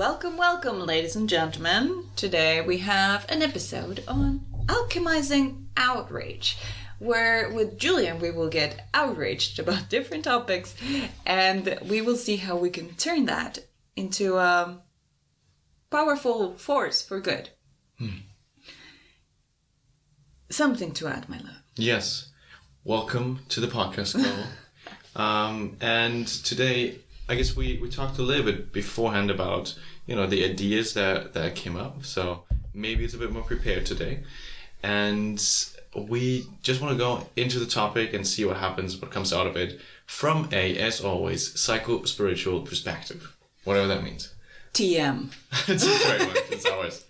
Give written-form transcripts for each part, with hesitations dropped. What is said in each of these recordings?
Welcome, welcome, ladies and gentlemen. Today we have an episode on Alchemizing Outrage, where with Julian we will get outraged about different topics and we will see how we can turn that into a powerful force for good. Something to add, my love. Yes. Welcome to the podcast, Caro. And today, I guess we talked a little bit beforehand about, the ideas that came up. So maybe it's a bit more prepared today. And we just want to go into the topic and see what happens, what comes out of it from as always, psycho-spiritual perspective. Whatever that means. TM. It's a great one. It's ours.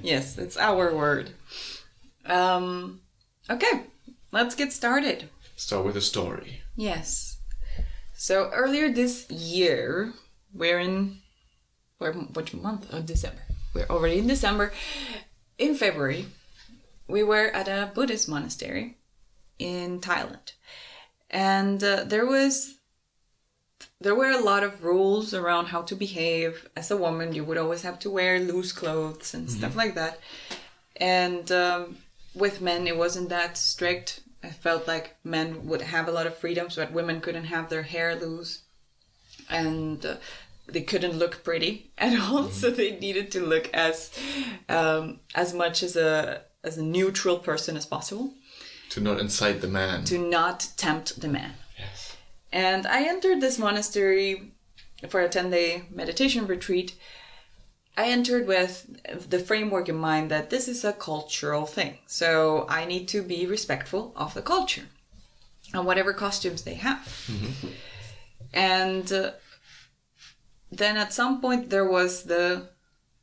Yes, it's our word. Okay, let's get started. Start with a story. Yes. So earlier this year, which month? Oh, December. We're already in December. In February, we were at a Buddhist monastery in Thailand. And there were a lot of rules around how to behave. As a woman, you would always have to wear loose clothes and stuff like that. And with men, it wasn't that strict. I felt like men would have a lot of freedoms, but women couldn't have their hair loose. And they couldn't look pretty at all. So they needed to look as much as a neutral person as possible. To not incite the man. To not tempt the man. Yes. And I entered this monastery for a 10-day meditation retreat. I entered with the framework in mind that this is a cultural thing. So I need to be respectful of the culture and whatever costumes they have. Mm-hmm. And then at some point there was the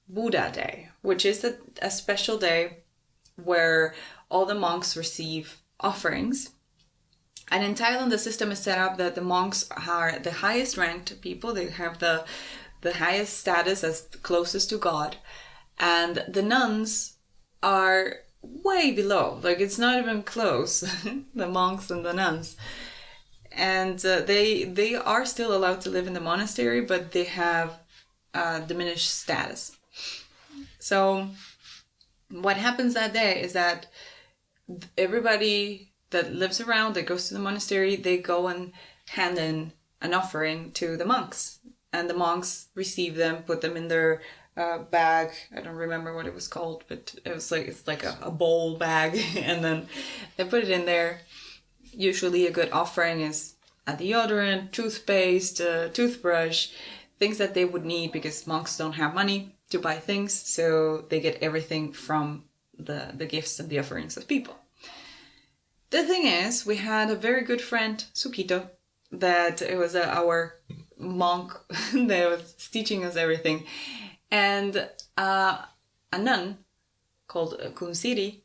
Buddha Day, which is a special day where all the monks receive offerings. And in Thailand, the system is set up that the monks are the highest ranked people. They have the highest status as closest to God. And the nuns are way below. Like, it's not even close, the monks and the nuns. And they are still allowed to live in the monastery, but they have diminished status. So what happens that day is that everybody that lives around, that goes to the monastery, they go and hand in an offering to the monks. And the monks receive them, put them in their bag. I don't remember what it was called, but it's like a bowl bag. And then they put it in there. Usually a good offering is a deodorant, toothpaste, toothbrush, things that they would need because monks don't have money to buy things. So they get everything from the gifts and the offerings of people. The thing is, we had a very good friend, Sukito, that it was our monk that was teaching us everything. And a nun called Kunsiri,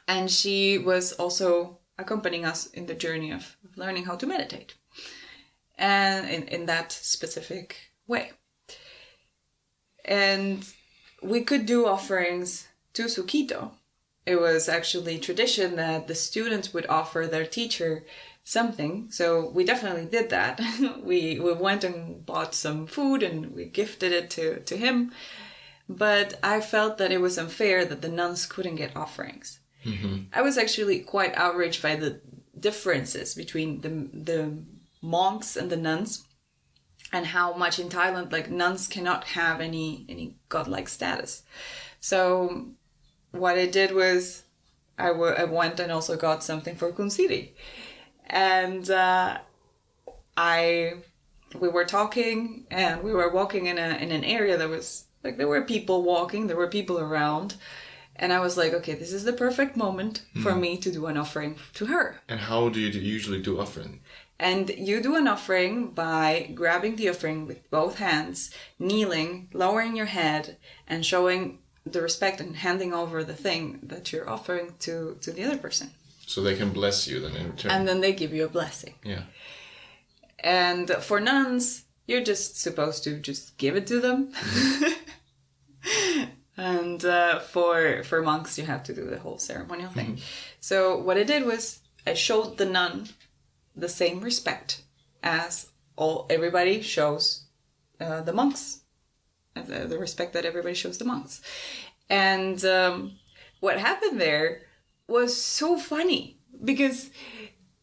and she was also accompanying us in the journey of learning how to meditate. And in that specific way. And we could do offerings to Sukito. It was actually tradition that the students would offer their teacher something. So we definitely did that. We went and bought some food and we gifted it to him. But I felt that it was unfair that the nuns couldn't get offerings. Mm-hmm. I was actually quite outraged by the differences between the monks and the nuns, and how much in Thailand, like, nuns cannot have any godlike status. So what I did was I went and also got something for Kunsiri. And we were talking and we were walking in an area that was like, there were people walking, there were people around. And I was like, okay, this is the perfect moment for me to do an offering to her. And how do you usually do offering? And you do an offering by grabbing the offering with both hands, kneeling, lowering your head, and showing the respect and handing over the thing that you're offering to the other person. So they can bless you then in return. And then they give you a blessing. Yeah. And for nuns, you're just supposed to just give it to them. And for monks, you have to do the whole ceremonial thing. So what I did was I showed the nun the same respect as everybody shows the monks, the respect that everybody shows the monks. And what happened there was so funny, because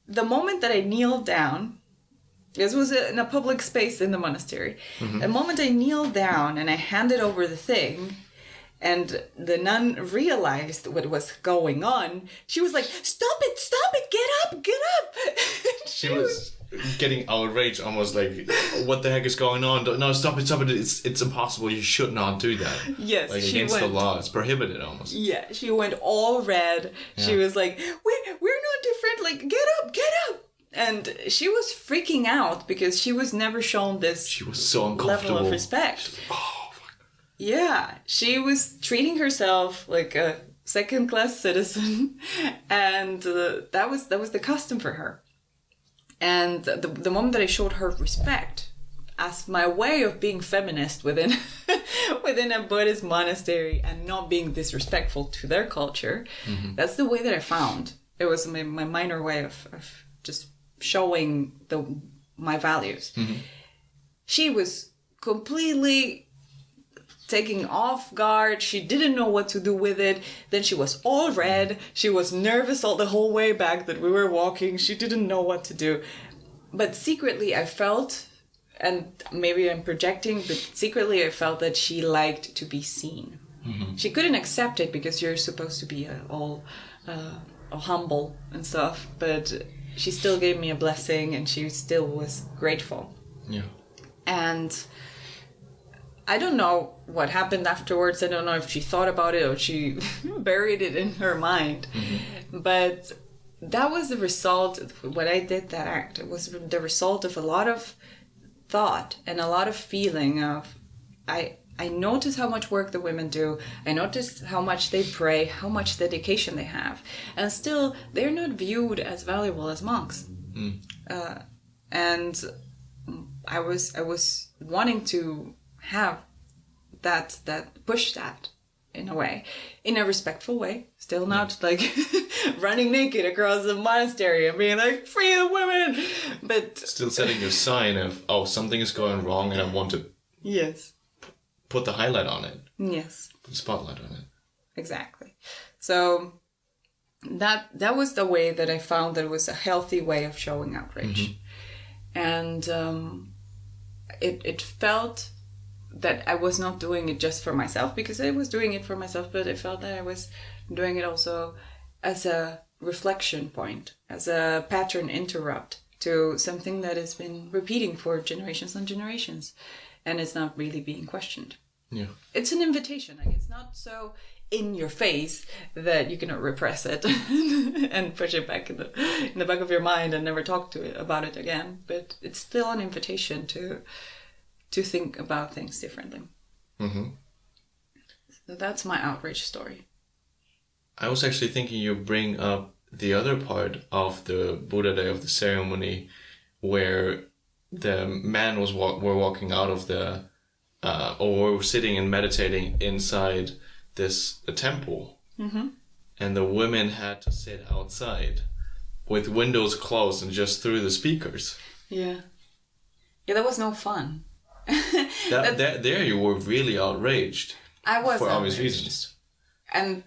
the moment that I kneeled down, this was in a public space in the monastery, the moment I kneeled down and I handed over the thing, and the nun realized what was going on, she was like, stop it, get up. She was getting outraged, almost like, what the heck is going on? No, stop it, it's impossible, you should not do that. Yes, like, against the law, it's prohibited almost. Yeah, she went all red. Yeah. She was like, we're not different, like, get up. And she was freaking out because she was never shown this she was so uncomfortable level of respect. Like, oh. Yeah, she was treating herself like a second-class citizen, and that was the custom for her. And the moment that I showed her respect as my way of being feminist within within a Buddhist monastery and not being disrespectful to their culture, that's the way that I found. It was my minor way of just showing my values. She was completely taking off guard. She didn't know what to do with it. Then she was all red. She was nervous all the whole way back that we were walking. She didn't know what to do. But secretly I felt, and maybe I'm projecting, but secretly I felt that she liked to be seen. She couldn't accept it because you're supposed to be all humble and stuff, but she still gave me a blessing and she still was grateful. Yeah. And I don't know what happened afterwards. I don't know if she thought about it or she buried it in her mind. But that was the result when I did that act. It was the result of a lot of thought and a lot of feeling of, I noticed how much work the women do. I noticed how much they pray, how much dedication they have. And still, they're not viewed as valuable as monks. And I was wanting to have that push that in a way, in a respectful way, still not like running naked across the monastery and being like, free the women, but still setting your sign of, oh, something is going wrong and I want to put the highlight on it, put the spotlight on it. Exactly. So that was the way that I found that it was a healthy way of showing outrage. And it felt that I was not doing it just for myself, because I was doing it for myself, but I felt that I was doing it also as a reflection point, as a pattern interrupt to something that has been repeating for generations and generations, and it's not really being questioned. Yeah. It's an invitation. Like, it's not so in your face that you cannot repress it and push it back in the back of your mind and never talk about it again, but it's still an invitation to think about things differently. So that's my outrage story. I was actually thinking you bring up the other part of the Buddha Day, of the ceremony, where the man were walking out of the, or were sitting and meditating inside a temple. And the women had to sit outside with windows closed and just through the speakers. Yeah, that was no fun. There you were really outraged. I was for outraged. obvious reasons. And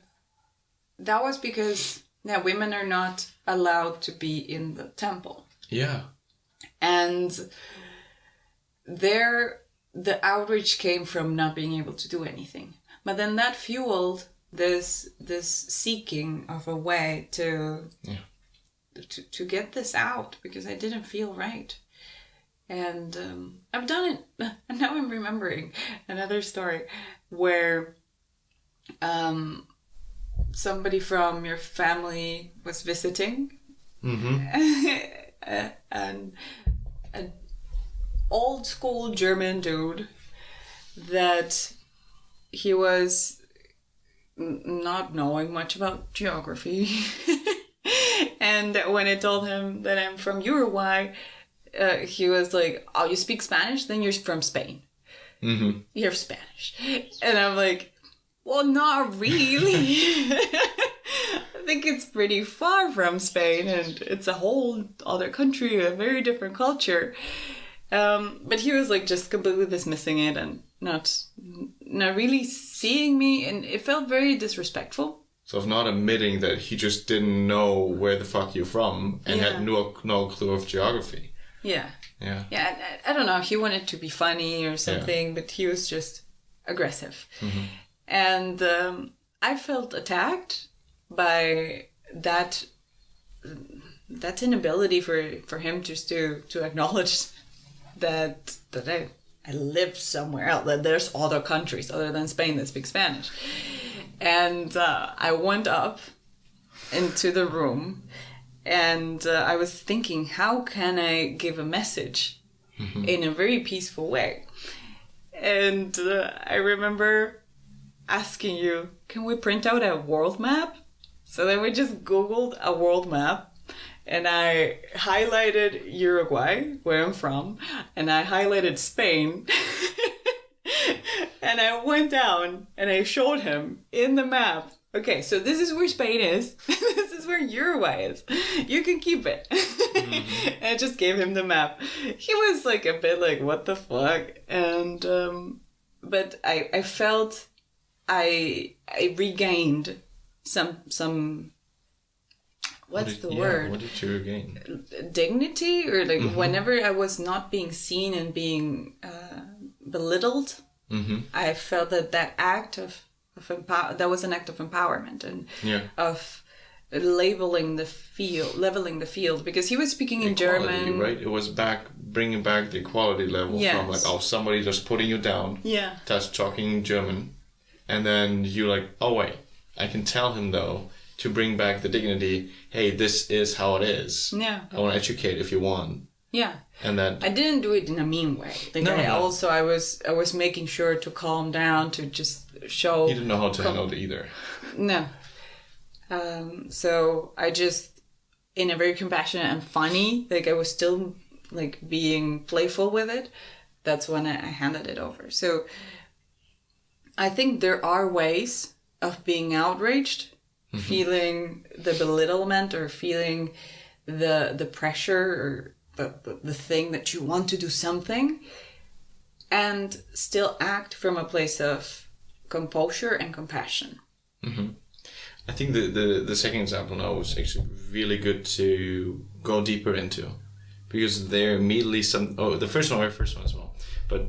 that was because women are not allowed to be in the temple. Yeah. And the outrage came from not being able to do anything. But then that fueled this seeking of a way to get this out, because I didn't feel right. And I've done it. And now I'm remembering another story where somebody from your family was visiting. And an old school German dude that he was not knowing much about geography. And when I told him that I'm from Uruguay, he was like, oh, you speak Spanish? Then you're from Spain. You're Spanish. And I'm like, well, not really. I think it's pretty far from Spain, and it's a whole other country, a very different culture. But he was like just completely dismissing it and not really seeing me, and it felt very disrespectful. So of not admitting that he just didn't know where the fuck you're from and had no clue of geography. Yeah. Yeah. Yeah, I don't know. He wanted to be funny or something, but he was just aggressive. Mm-hmm. And I felt attacked by that inability for him just to acknowledge that I live somewhere else, that there's other countries other than Spain that speak Spanish. And I went up into the room, and I was thinking, how can I give a message in a very peaceful way? And I remember asking you, can we print out a world map? So then we just Googled a world map, and I highlighted Uruguay, where I'm from, and I highlighted Spain. And I went down and I showed him in the map, okay, so this is where Spain is. This is where Uruguay is. You can keep it. Mm-hmm. And I just gave him the map. He was like a bit like, what the fuck? And, but I felt I regained some what's the word? What did you regain? Dignity, or like whenever I was not being seen and being belittled, I felt that act of that was an act of empowerment and of leveling the field, because he was speaking in German, right? It was bringing back the equality level from like, somebody just putting you down, just talking German, and then you like, oh wait, I can tell him though, to bring back the dignity, hey, this is how it is. Yeah. I want to educate if you want. Yeah. And then I didn't do it in a mean way. Like I was making sure to calm down, to just show. He didn't know how to handle it either. No. So I just, in a very compassionate and funny, like I was still like being playful with it. That's when I handed it over. So I think there are ways of being outraged, feeling the belittlement or feeling the pressure or the thing that you want to do something, and still act from a place of composure and compassion. I think the second example now was actually really good to go deeper into, because there immediately the first one as well, but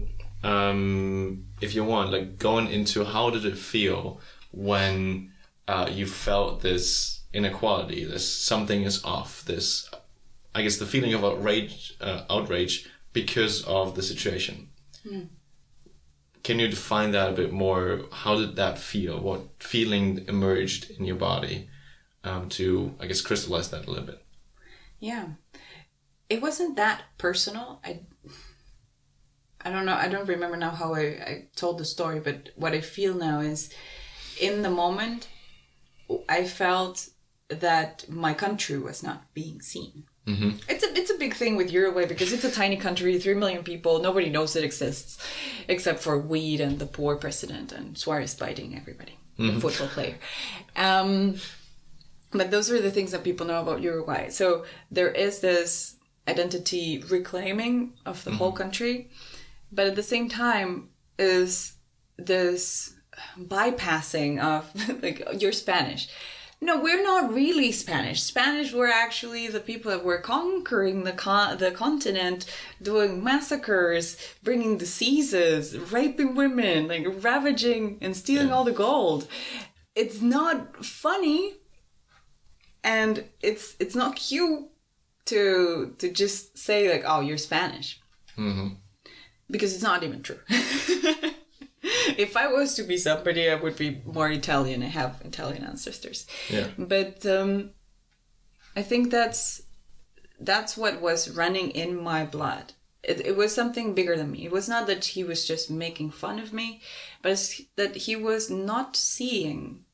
if you want, like going into how did it feel when you felt this inequality, this something is off, this, I guess, the feeling of outrage because of the situation. Can you define that a bit more? How did that feel? What feeling emerged in your body to, I guess, crystallize that a little bit? Yeah. It wasn't that personal. I don't know. I don't remember now how I told the story, but what I feel now is, in the moment, I felt that my country was not being seen. It's a big thing with Uruguay because it's a tiny country, 3 million people. Nobody knows it exists, except for weed and the poor president and Suarez biting everybody, the football player. But those are the things that people know about Uruguay. So there is this identity reclaiming of the whole country, but at the same time is this bypassing of like, you're Spanish. No, we're not really Spanish. Spanish were actually the people that were conquering the continent, doing massacres, bringing diseases, raping women, like ravaging and stealing all the gold. It's not funny, and it's not cute to just say like, oh, you're Spanish, because it's not even true. If I was to be somebody, I would be more Italian. I have Italian ancestors. Yeah. But I think that's what was running in my blood. It was something bigger than me. It was not that he was just making fun of me, but it's that he was not seeing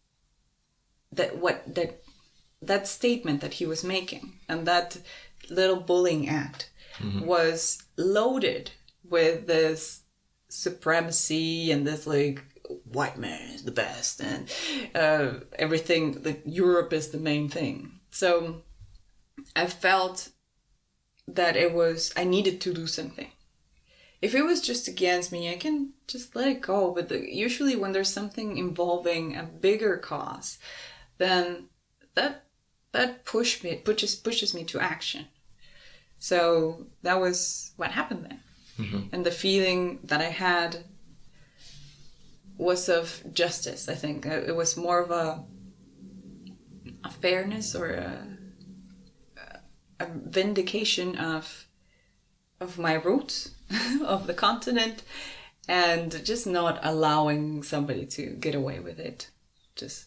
that statement that he was making, and that little bullying act was loaded with this supremacy and this like, white man is the best, and everything, like Europe is the main thing. So I felt that I needed to do something. if it was just against me, I can just let it go. But usually when there's something involving a bigger cause, then that pushes me to action. So that was what happened then. Mm-hmm. And the feeling that I had was of justice, I think. It was more of a fairness or a vindication of my roots, of the continent, and just not allowing somebody to get away with it. Just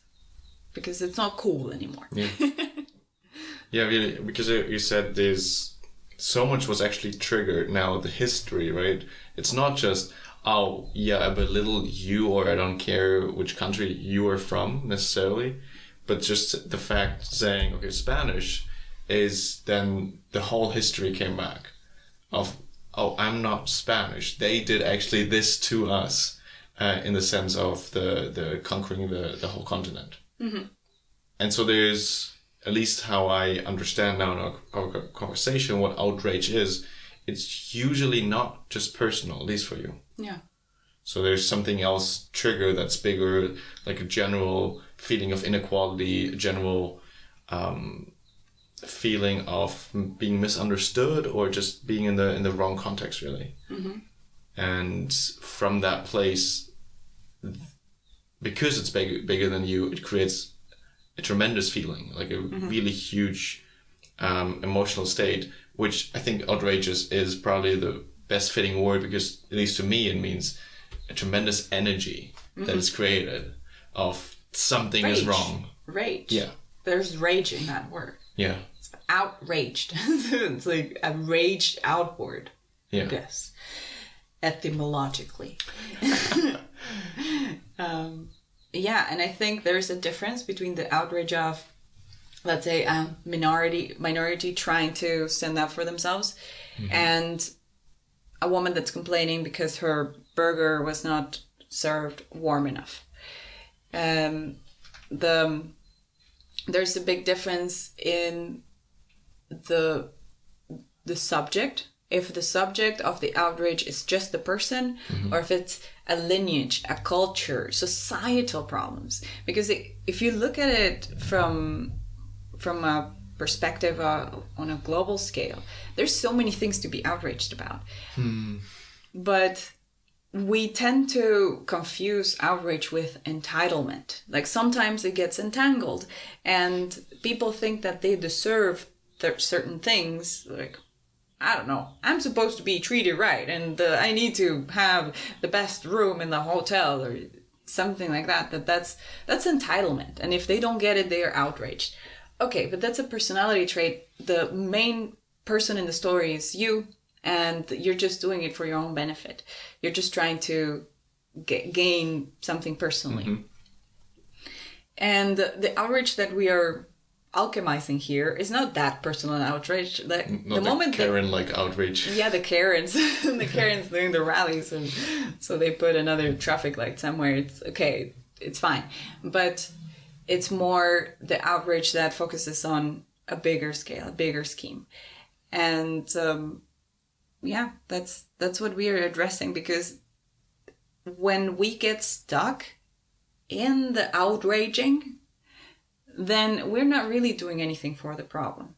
because it's not cool anymore. Yeah, yeah, really, because you said there's so much was actually triggered now, the history, right? It's not just, oh, yeah, I belittle you, or I don't care which country you are from necessarily, but just the fact saying, okay, Spanish is, then the whole history came back of, oh, I'm not Spanish. They did actually this to us, in the sense of the conquering the whole continent. Mm-hmm. And so there's, at least how I understand now in our conversation, what outrage is, it's usually not just personal, at least for you. Yeah. So there's something else trigger that's bigger, like a general feeling of inequality, a general feeling of being misunderstood, or just being in the wrong context, really. Mm-hmm. And from that place, because it's bigger than you, it creates a tremendous feeling, like a mm-hmm. really huge emotional state, which I think outrageous is probably the best fitting word, because at least to me it means a tremendous energy mm-hmm. that is created of something is wrong. Rage. Yeah. There's rage in that word. Yeah. It's outraged. It's like a raged outward. Yeah. I guess. Etymologically. Yeah, and I think there's a difference between the outrage of, let's say, a minority trying to stand up for themselves, mm-hmm. and a woman that's complaining because her burger was not served warm enough. There's a big difference in the subject. If the subject of the outrage is just the person, mm-hmm. or if it's a lineage, a culture, societal problems. Because if you look at it from a perspective on a global scale, there's so many things to be outraged about. But we tend to confuse outrage with entitlement. Like sometimes it gets entangled, and people think that they deserve certain things, like, I don't know, I'm supposed to be treated right, and I need to have the best room in the hotel, or something like that. That's entitlement. And if they don't get it, they are outraged. Okay, but that's a personality trait. The main person in the story is you, and you're just doing it for your own benefit. You're just trying to gain something personally. Mm-hmm. And the outrage that we are alchemizing here is not that personal outrage. Not the moment Karen-like outrage. Yeah, the Karens. The Karens doing the rallies, and so they put another traffic light somewhere. It's okay, it's fine. But it's more the outrage that focuses on a bigger scale, a bigger scheme. And yeah, that's what we are addressing, because when we get stuck in the outraging, then we're not really doing anything for the problem.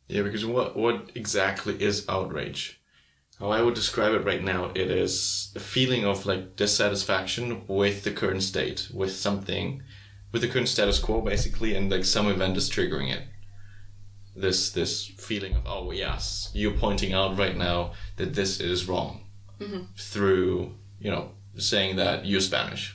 Yeah, because what exactly is outrage? How I would describe it right now, it is a feeling of like dissatisfaction with the current state, with the current status quo basically, and like some event is triggering it. This feeling of, oh yes, you're pointing out right now that this is wrong, mm-hmm. through, saying that you're Spanish.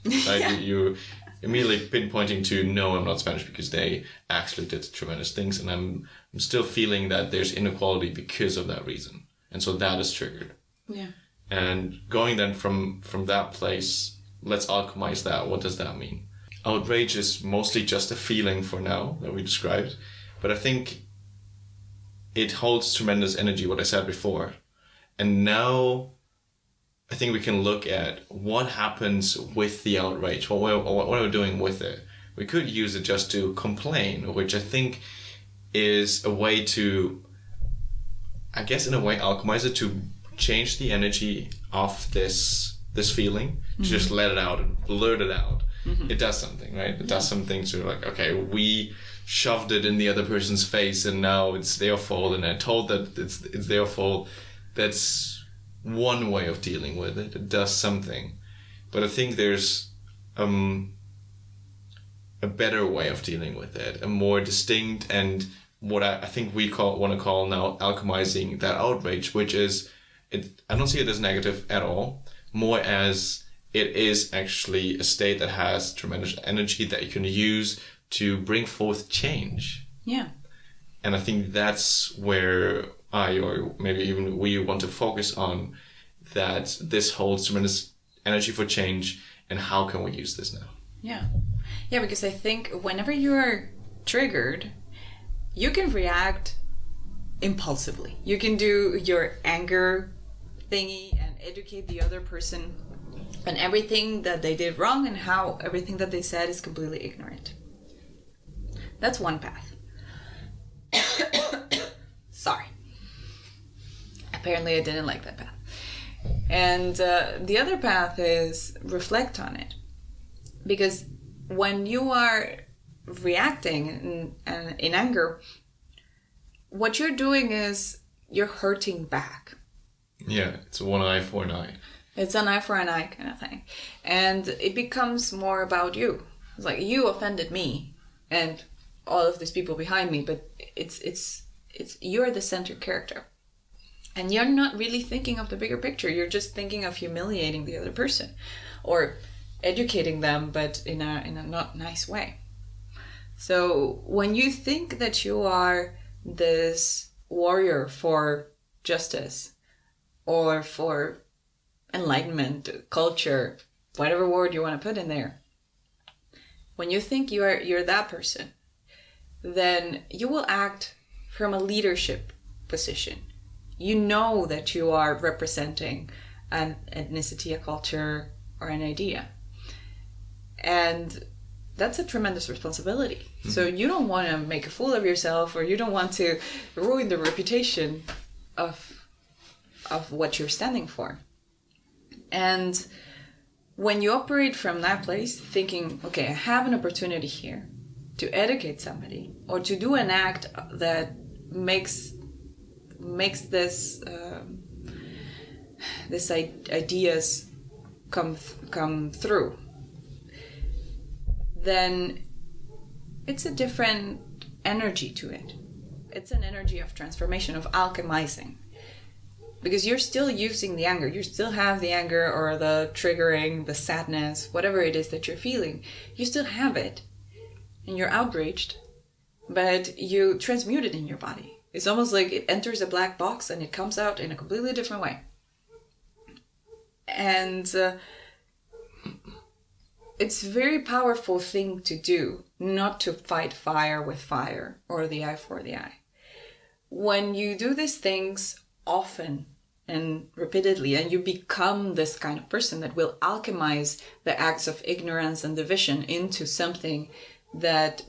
Like yeah. you immediately pinpointing to, no, I'm not Spanish, because they actually did tremendous things, and I'm still feeling that there's inequality because of that reason, and so that is triggered. Yeah. And going then from that place, let's alchemize that. What does that mean? Outrage is mostly just a feeling for now that we described, but I think it holds tremendous energy, what I said before. And now I think we can look at what happens with the outrage. What are we doing with it? We could use it just to complain, which I think is a way to, I guess in a way, alchemize it, to change the energy of this feeling, to just let it out and blurt it out, it does something, right? It does something to like, okay, we shoved it in the other person's face and now it's their fault, and I told that it's their fault. That's one way of dealing with it. It does something. But I think there's a better way of dealing with it, a more distinct, and what I think we want to call now alchemizing that outrage, which is, I don't see it as negative at all, more as it is actually a state that has tremendous energy that you can use to bring forth change. Yeah. And I think that's where I, or maybe even we, want to focus on, that this holds tremendous energy for change, and how can we use this now? Yeah. Yeah, because I think whenever you are triggered, you can react impulsively. You can do your anger thingy and educate the other person on everything that they did wrong and how everything that they said is completely ignorant. That's one path. Sorry. Apparently I didn't like that path. And the other path is reflect on it. Because when you are reacting in anger, what you're doing is you're hurting back. Yeah, it's one eye for an eye. It's an eye for an eye kind of thing. And it becomes more about you. It's like, you offended me and all of these people behind me, but it's you're the center character. And you're not really thinking of the bigger picture. You're just thinking of humiliating the other person or educating them, but in a not nice way. So when you think that you are this warrior for justice or for enlightenment, culture, whatever word you want to put in there, when you think you're that person, then you will act from a leadership position. You know that you are representing an ethnicity, a culture, or an idea. And that's a tremendous responsibility. Mm-hmm. So you don't want to make a fool of yourself, or you don't want to ruin the reputation of what you're standing for. And when you operate from that place, thinking, okay, I have an opportunity here to educate somebody or to do an act that makes this ideas come through, then it's a different energy to it. It's an energy of transformation, of alchemizing. Because you're still using the anger. You still have the anger or the triggering, the sadness, whatever it is that you're feeling. You still have it. And you're outraged. But you transmute it in your body. It's almost like it enters a black box and it comes out in a completely different way. And it's a very powerful thing to do, not to fight fire with fire or the eye for the eye. When you do these things often and repeatedly, and you become this kind of person that will alchemize the acts of ignorance and division into something that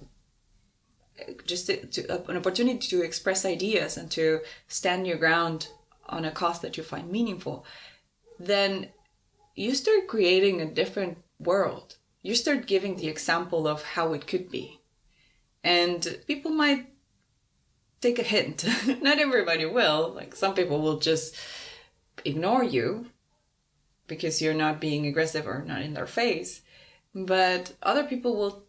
just an opportunity to express ideas and to stand your ground on a cause that you find meaningful, then you start creating a different world. You start giving the example of how it could be. And people might take a hint. Not everybody will. Like, some people will just ignore you because you're not being aggressive or not in their face. But other people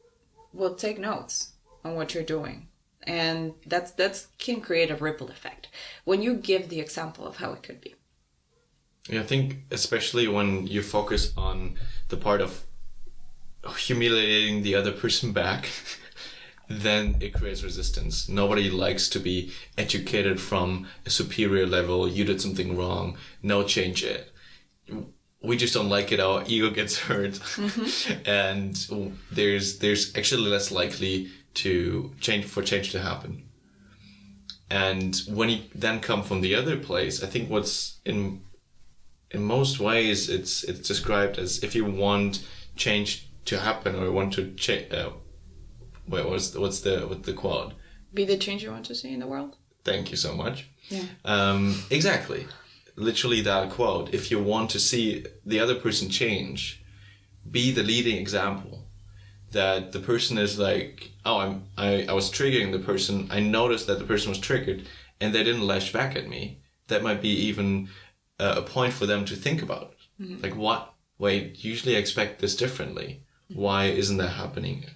will take notes on what you're doing. And that can create a ripple effect when you give the example of how it could be. Yeah, I think especially when you focus on the part of humiliating the other person back, then it creates resistance. Nobody likes to be educated from a superior level. You did something wrong. No, change it. We just don't like it. Our ego gets hurt. Mm-hmm. And there's actually less likely to change to happen. And when you then come from the other place, I think what's in most ways it's described as, if you want change to happen or want to change, what's the quote? Be the change you want to see in the world. Thank you so much. Yeah. Exactly. literally that quote, if you want to see the other person change, be the leading example. That the person is like, oh, I was triggering the person. I noticed that the person was triggered and they didn't lash back at me. That might be even a point for them to think about. Mm-hmm. Like, what? Wait, usually I expect this differently. Why isn't that happening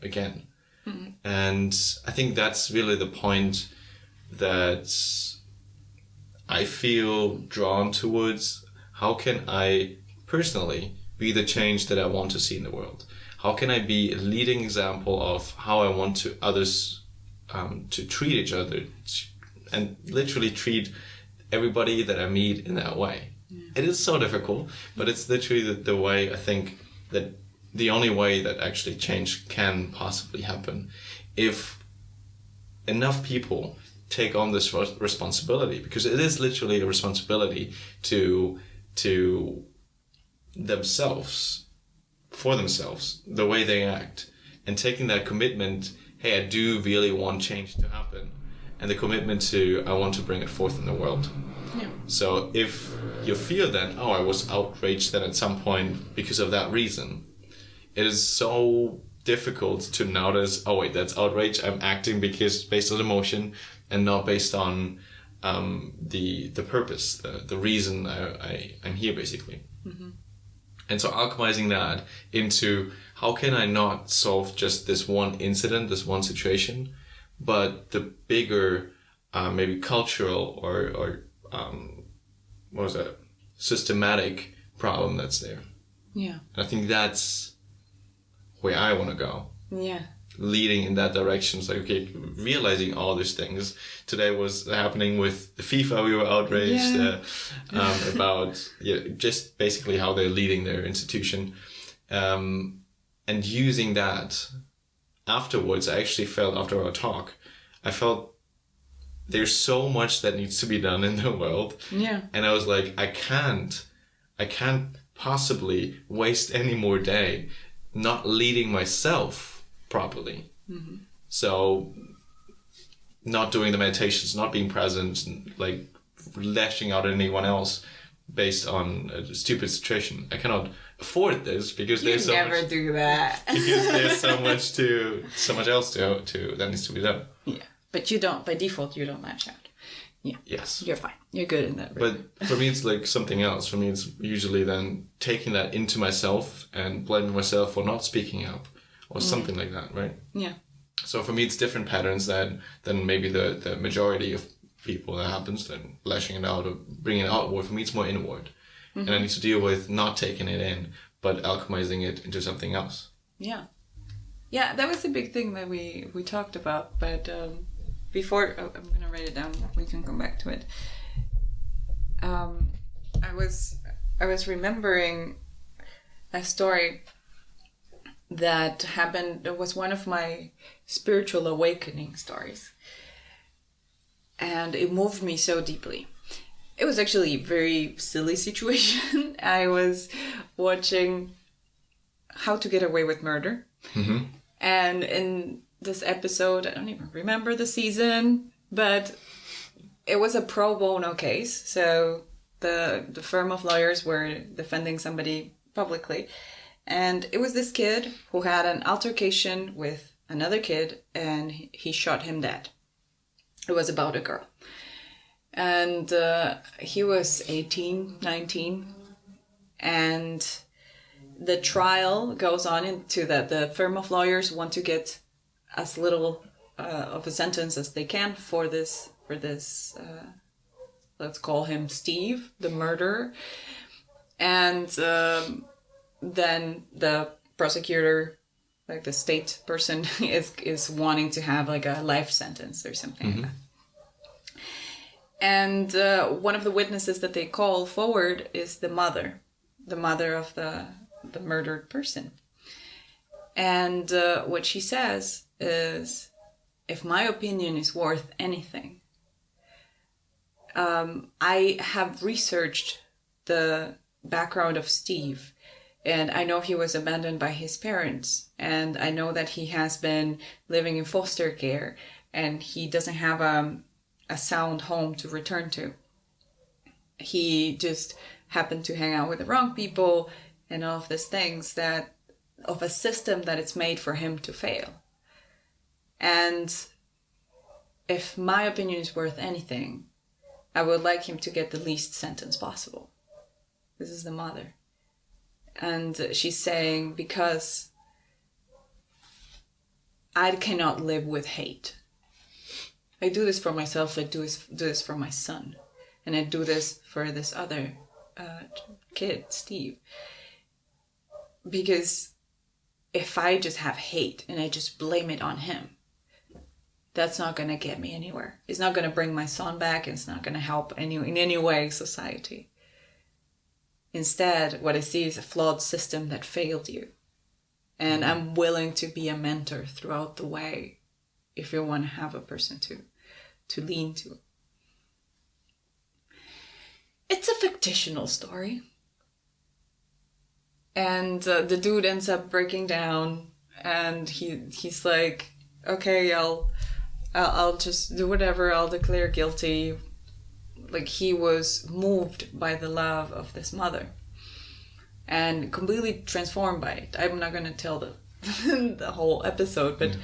again? Mm-hmm. And I think that's really the point that I feel drawn towards. How can I personally be the change that I want to see in the world? How can I be a leading example of how I want to others to treat each other and literally treat everybody that I meet in that way? Yeah. It is so difficult, but it's literally the way I think that the only way that actually change can possibly happen if enough people take on this responsibility, because it is literally a responsibility to themselves, for themselves, the way they act, and taking that commitment, hey, I do really want change to happen, and the commitment to, I want to bring it forth in the world. Yeah. So if you feel that, oh, I was outraged then at some point because of that reason, it is so difficult to notice, oh wait, that's outrage, I'm acting because based on emotion and not based on the purpose, the reason I'm here, basically. Mm-hmm. And so alchemizing that into how can I not solve just this one incident, this one situation, but the bigger, maybe cultural or what was that, systematic problem that's there. Yeah. And I think that's where I want to go. Yeah. Leading in that direction. It's like, okay, realizing all these things. Today was happening with the FIFA. We were outraged about just basically how they're leading their institution. And using that afterwards, I actually felt, after our talk, I felt there's so much that needs to be done in the world. Yeah. And I was like, I can't possibly waste any more day not leading myself properly. Mm-hmm. So not doing the meditations, not being present, like lashing out at anyone else based on a stupid situation. I cannot afford this because there's so much. You never do that. Because there's so much else to that needs to be done. Yeah, but you don't, by default, you don't lash out. Yeah. Yes. You're fine. You're good in that. But for me, it's like something else. For me, it's usually then taking that into myself and blaming myself for not speaking up or something like that, right? Yeah. So for me, it's different patterns than maybe the majority of people that happens, then lashing it out or bringing it outward. For me, it's more inward. Mm-hmm. And I need to deal with not taking it in, but alchemizing it into something else. Yeah. Yeah, that was a big thing that we talked about, but... Before, I'm going to write it down. We can come back to it. I was remembering a story that happened. It was one of my spiritual awakening stories. And it moved me so deeply. It was actually a very silly situation. I was watching How to Get Away with Murder. Mm-hmm. And in this episode, I don't even remember the season, but it was a pro bono case. So the firm of lawyers were defending somebody publicly. And it was this kid who had an altercation with another kid and he shot him dead. It was about a girl. And he was 18, 19. And the trial goes on into that the firm of lawyers want to get as little of a sentence as they can for this let's call him Steve, the murderer. And then the prosecutor, like the state person, is wanting to have like a life sentence or something like that. And one of the witnesses that they call forward is the mother of the murdered person. And what she says is, if my opinion is worth anything, I have researched the background of Steve, and I know he was abandoned by his parents, and I know that he has been living in foster care, and he doesn't have a sound home to return to. he just happened to hang out with the wrong people and all of these things that of a system that it's made for him to fail. And if my opinion is worth anything, I would like him to get the least sentence possible. This is the mother. And she's saying, because I cannot live with hate. I do this for myself, I do this for my son. And I do this for this other kid, Steve. Because if I just have hate and I just blame it on him, that's not going to get me anywhere. It's not going to bring my son back. It's not going to help in any way society. Instead, what I see is a flawed system that failed you. And I'm willing to be a mentor throughout the way if you want to have a person to lean to. It's a fictional story. And the dude ends up breaking down, and he's like, okay, I'll just do whatever, I'll declare guilty. Like, he was moved by the love of this mother and completely transformed by it. I'm not going to tell the whole episode, but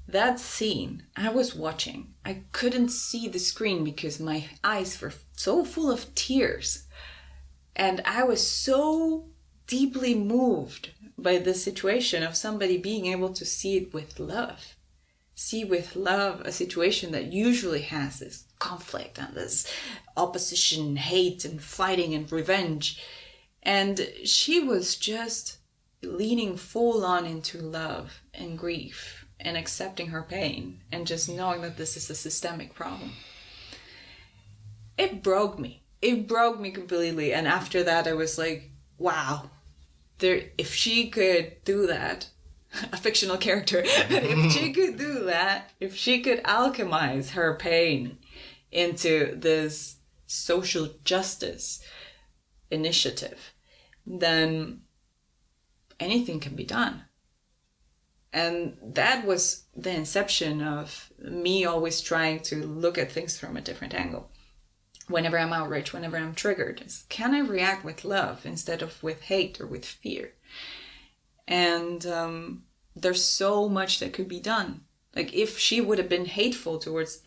that scene, I was watching. I couldn't see the screen because my eyes were so full of tears. And I was so deeply moved by the situation of somebody being able to see it with love. See with love a situation that usually has this conflict and this opposition, hate and fighting and revenge. And she was just leaning full on into love and grief and accepting her pain and just knowing that this is a systemic problem. It broke me. It broke me completely. And after that, I was like, wow, if she could do that, a fictional character, but if she could do that, if she could alchemize her pain into this social justice initiative, then anything can be done. And that was the inception of me always trying to look at things from a different angle. Whenever I'm outraged, whenever I'm triggered, can I react with love instead of with hate or with fear? And there's so much that could be done. Like, if she would have been hateful towards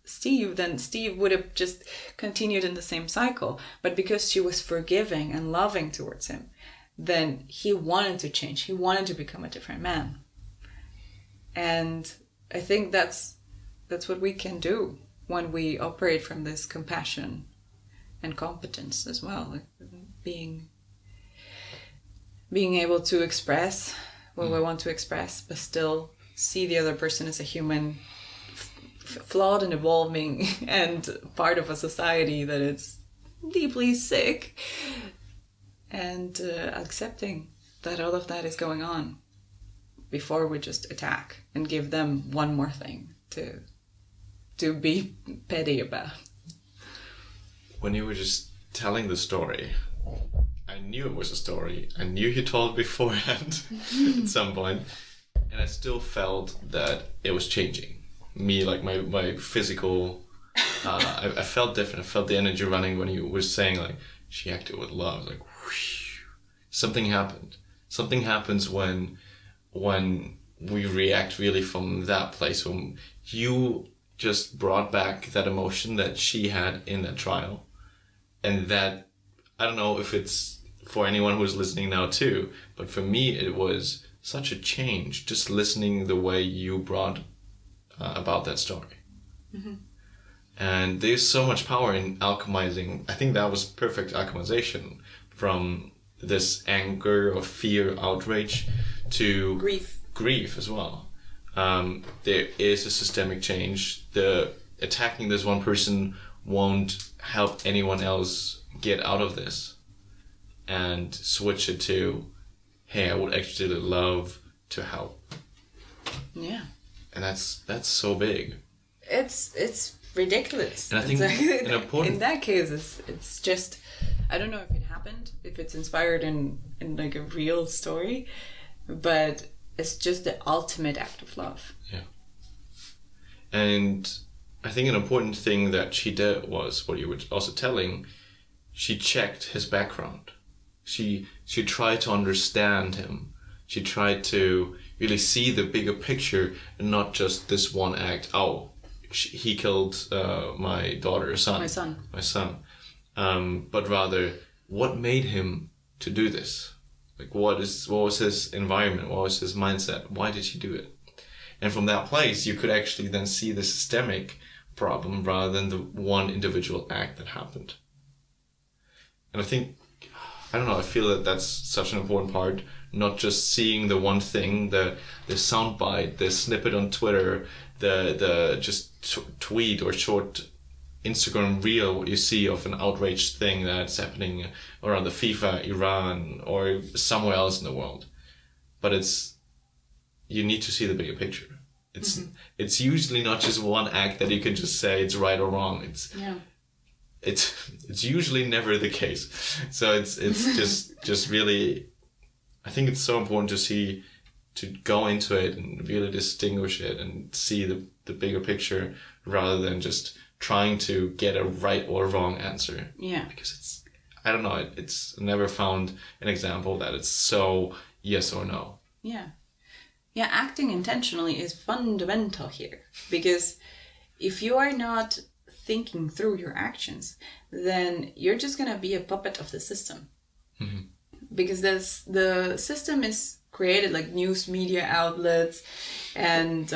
Steve, then Steve would have just continued in the same cycle. But because she was forgiving and loving towards him, then he wanted to change. He wanted to become a different man. And I think that's what we can do when we operate from this compassion and competence as well. Like being able to express what we want to express, but still see the other person as a human, flawed and evolving, and part of a society that is deeply sick, and accepting that all of that is going on before we just attack and give them one more thing to be petty about. When you were just telling the story, I knew it was a story. I knew you told beforehand at some point, and I still felt that it was changing me, like my physical. I felt different. I felt the energy running when you were saying, like, she acted with love. Like, whoosh, something happened. Something happens when we react really from that place. When you just brought back that emotion that she had in that trial, and that, I don't know if it's for anyone who's listening now too, but for me it was such a change just listening the way you brought about that story. Mm-hmm. And there's so much power in alchemizing. I think that was perfect alchemization, from this anger or fear, outrage, to grief as well. There is a systemic change. The attacking this one person won't help anyone else get out of this, and switch it to, hey, I would actually love to help. Yeah. And that's so big. It's ridiculous. And I think in that case, it's just, I don't know if it happened, if it's inspired in like a real story, but it's just the ultimate act of love. Yeah. And I think an important thing that she did was what you were also telling. She checked his background. She tried to understand him. She tried to really see the bigger picture and not just this one act. Oh, he killed my daughter's son. My son. But rather, what made him to do this? Like, what was his environment? What was his mindset? Why did he do it? And from that place, you could actually then see the systemic problem rather than the one individual act that happened. And I think, I don't know, I feel that that's such an important part, not just seeing the one thing, the soundbite, the snippet on Twitter, the just tweet or short Instagram reel, what you see of an outrage thing that's happening around the FIFA, Iran, or somewhere else in the world. But you need to see the bigger picture. It's usually not just one act that you can just say it's right or wrong. It's usually never the case. So it's just really, I think it's so important to go into it and really distinguish it and see the bigger picture rather than just trying to get a right or wrong answer. Yeah. Because I don't know, it's never found an example that it's so yes or no. Yeah. Yeah, acting intentionally is fundamental here, because if you are not thinking through your actions, then you're just going to be a puppet of the system. Mm-hmm. Because the system is created like news media outlets and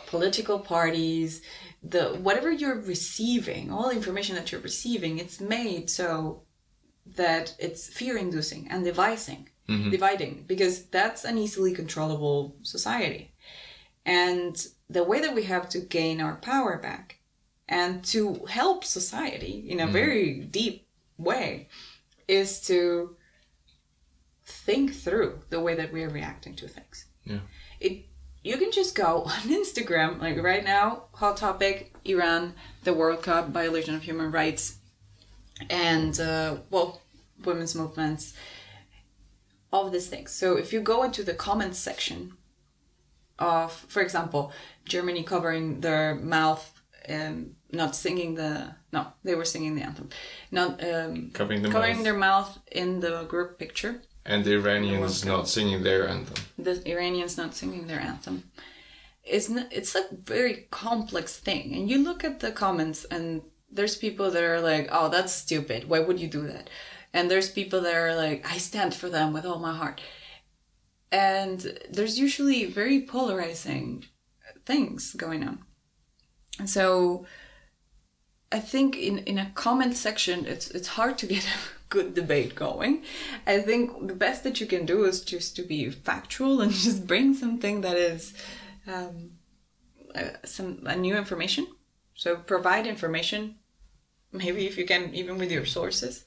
political parties, whatever you're receiving, all the information that you're receiving, it's made so that it's fear-inducing and dividing, because that's an easily controllable society. And the way that we have to gain our power back and to help society in a very deep way is to think through the way that we are reacting to things. Yeah. You can just go on Instagram, like right now, hot topic, Iran, the World Cup, violation of human rights, and, women's movements, all of these things. So if you go into the comments section of, for example, Germany covering their mouth and not singing they were singing the anthem, not covering their mouth in the group picture. And the Iranians not singing their anthem. The Iranians not singing their anthem. It's a very complex thing. And you look at the comments and there's people that are like, oh, that's stupid. Why would you do that? And there's people that are like, I stand for them with all my heart. And there's usually very polarizing things going on. And so I think in a comment section, it's hard to get a good debate going. I think the best that you can do is just to be factual and just bring something that is a new information. So provide information, maybe if you can, even with your sources,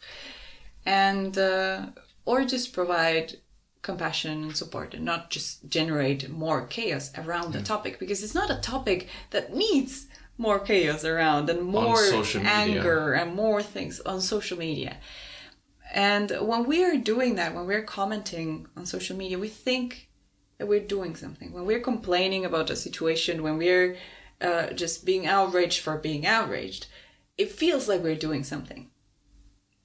and or just provide compassion and support and not just generate more chaos around the topic, because it's not a topic that needs more chaos around and more anger and more things on social media. And when we are doing that, when we're commenting on social media, we think that we're doing something. When we're complaining about a situation, when we're just being outraged for being outraged, it feels like we're doing something.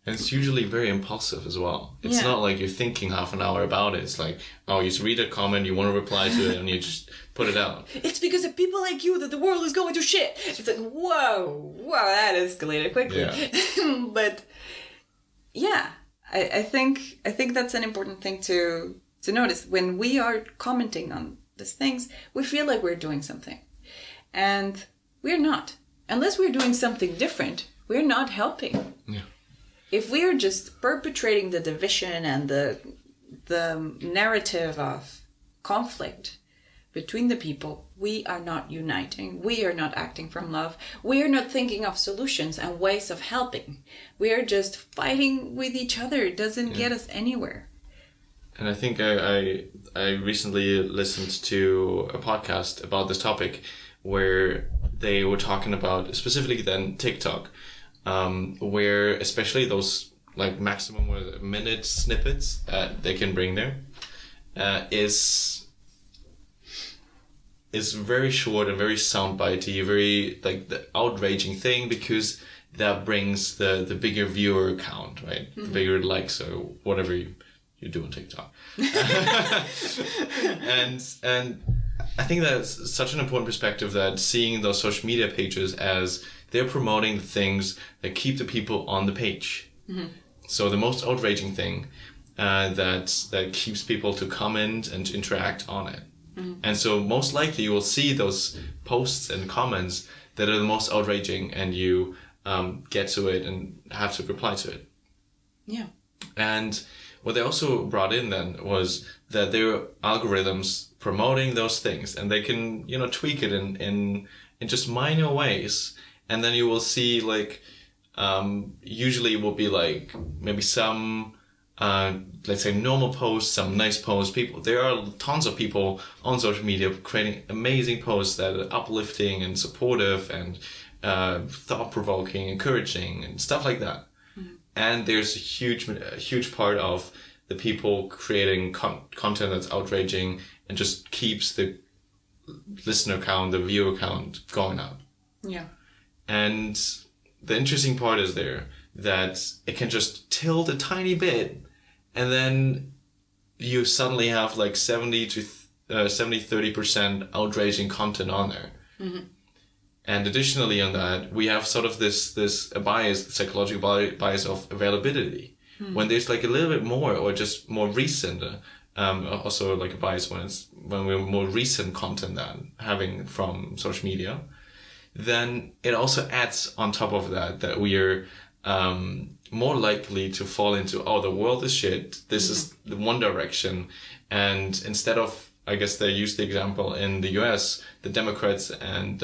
And it's usually very impulsive as well. It's not like you're thinking half an hour about it. It's like, oh, you just read a comment, you want to reply to it, and you just put it out. It's because of people like you that the world is going to shit. It's like, whoa, that escalated quickly. Yeah. But yeah, I think that's an important thing to notice. When we are commenting on these things, we feel like we're doing something. And we're not. Unless we're doing something different, we're not helping. Yeah. If we are just perpetrating the division and the narrative of conflict between the people, we are not uniting. We are not acting from love. We are not thinking of solutions and ways of helping. We are just fighting with each other. It doesn't get us anywhere. And I think I recently listened to a podcast about this topic where they were talking about specifically then TikTok. Where especially those like maximum minute snippets they can bring there is is very short and very soundbitey, very like the outraging thing, because that brings the bigger viewer count, right? The bigger likes or whatever you do on TikTok. and I think that's such an important perspective, that seeing those social media pages as they're promoting the things that keep the people on the page. So the most outraging thing that keeps people to comment and to interact on it. And so most likely you will see those posts and comments that are the most outraging, and you get to it and have to reply to it. Yeah. And what they also brought in then was that there are algorithms promoting those things, and they can, tweak it in just minor ways. And then you will see like, usually it will be like maybe some, let's say normal posts, some nice posts. There are tons of people on social media creating amazing posts that are uplifting and supportive and thought-provoking, encouraging, and stuff like that. And there's a huge part of the people creating content that's outraging and just keeps the listener count, the viewer count going up. Yeah. And the interesting part is there that it can just tilt a tiny bit, and then you suddenly have like 30% outraging content on there. And additionally on that, we have sort of this bias, psychological bias of availability. When there's like a little bit more, or just more recent, also like a bias when we're more recent content than having from social media, then it also adds on top of that we are more likely to fall into, the world is shit, this is the one direction. And instead of, I guess they use the example in the US, the Democrats and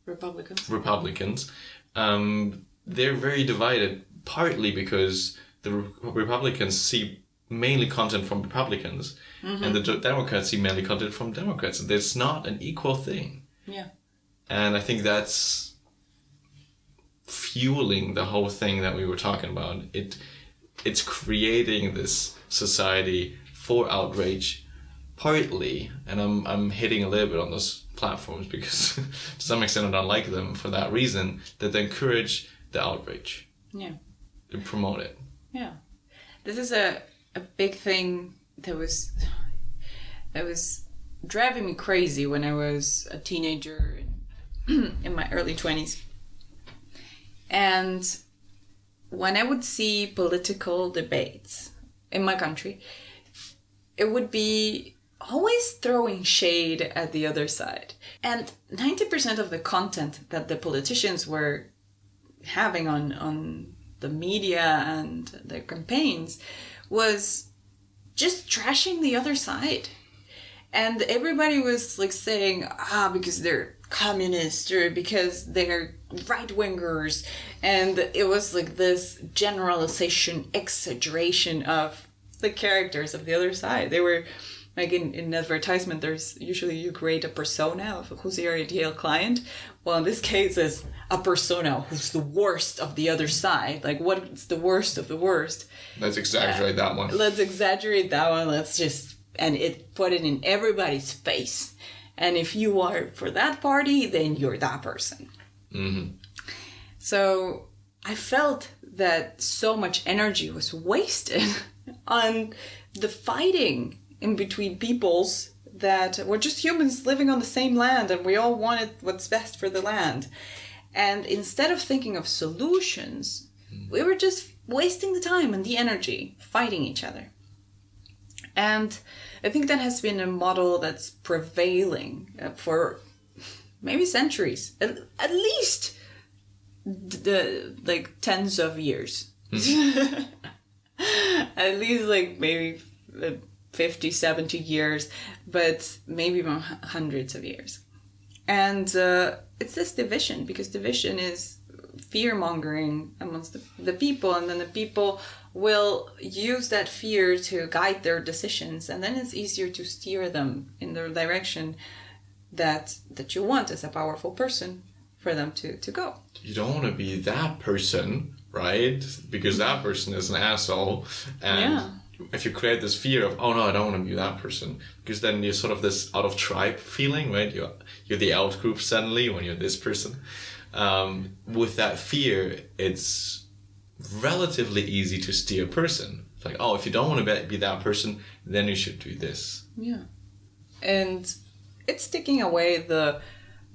Republicans, they're very divided, partly because the Republicans see mainly content from Republicans, and the Democrats see mainly content from Democrats. It's not an equal thing. Yeah. And I think that's fueling the whole thing that we were talking about. It's creating this society for outrage, partly, and I'm hitting a little bit on those platforms because to some extent I don't like them for that reason, that they encourage the outrage. Yeah. And promote it. Yeah. This is a big thing that was driving me crazy when I was a teenager in my early 20s. And when I would see political debates in my country, it would be always throwing shade at the other side. And 90% of the content that the politicians were having on the media and their campaigns was just trashing the other side. And everybody was like saying, because they're communist or because they're right-wingers. And it was like this generalization, exaggeration of the characters of the other side. They were like in advertisement, there's usually you create a persona of who's your ideal client. Well, in this case, it's a persona who's the worst of the other side. Like, what's the worst of the worst? Let's exaggerate that one. Let's exaggerate that one. Let's just put it in everybody's face. And if you are for that party, then you're that person. Mm-hmm. So I felt that so much energy was wasted on the fighting in between peoples that were just humans living on the same land, and we all wanted what's best for the land. And instead of thinking of solutions, we were just wasting the time and the energy fighting each other. And I think that has been a model that's prevailing for maybe centuries, at least the tens of years. At least maybe 50, 70 years, but maybe even hundreds of years. And it's this division, because division is fear-mongering amongst the people, and then the people will use that fear to guide their decisions, and then it's easier to steer them in the direction that you want as a powerful person for them to go. You don't want to be that person, right? Because that person is an asshole, and if you create this fear of, oh no, I don't want to be that person, because then you're sort of this out of tribe feeling, right? You're the out group suddenly when you're this person. With that fear, it's relatively easy to steer a person. It's like, oh, if you don't want to be that person, then you should do this. Yeah. And it's taking away the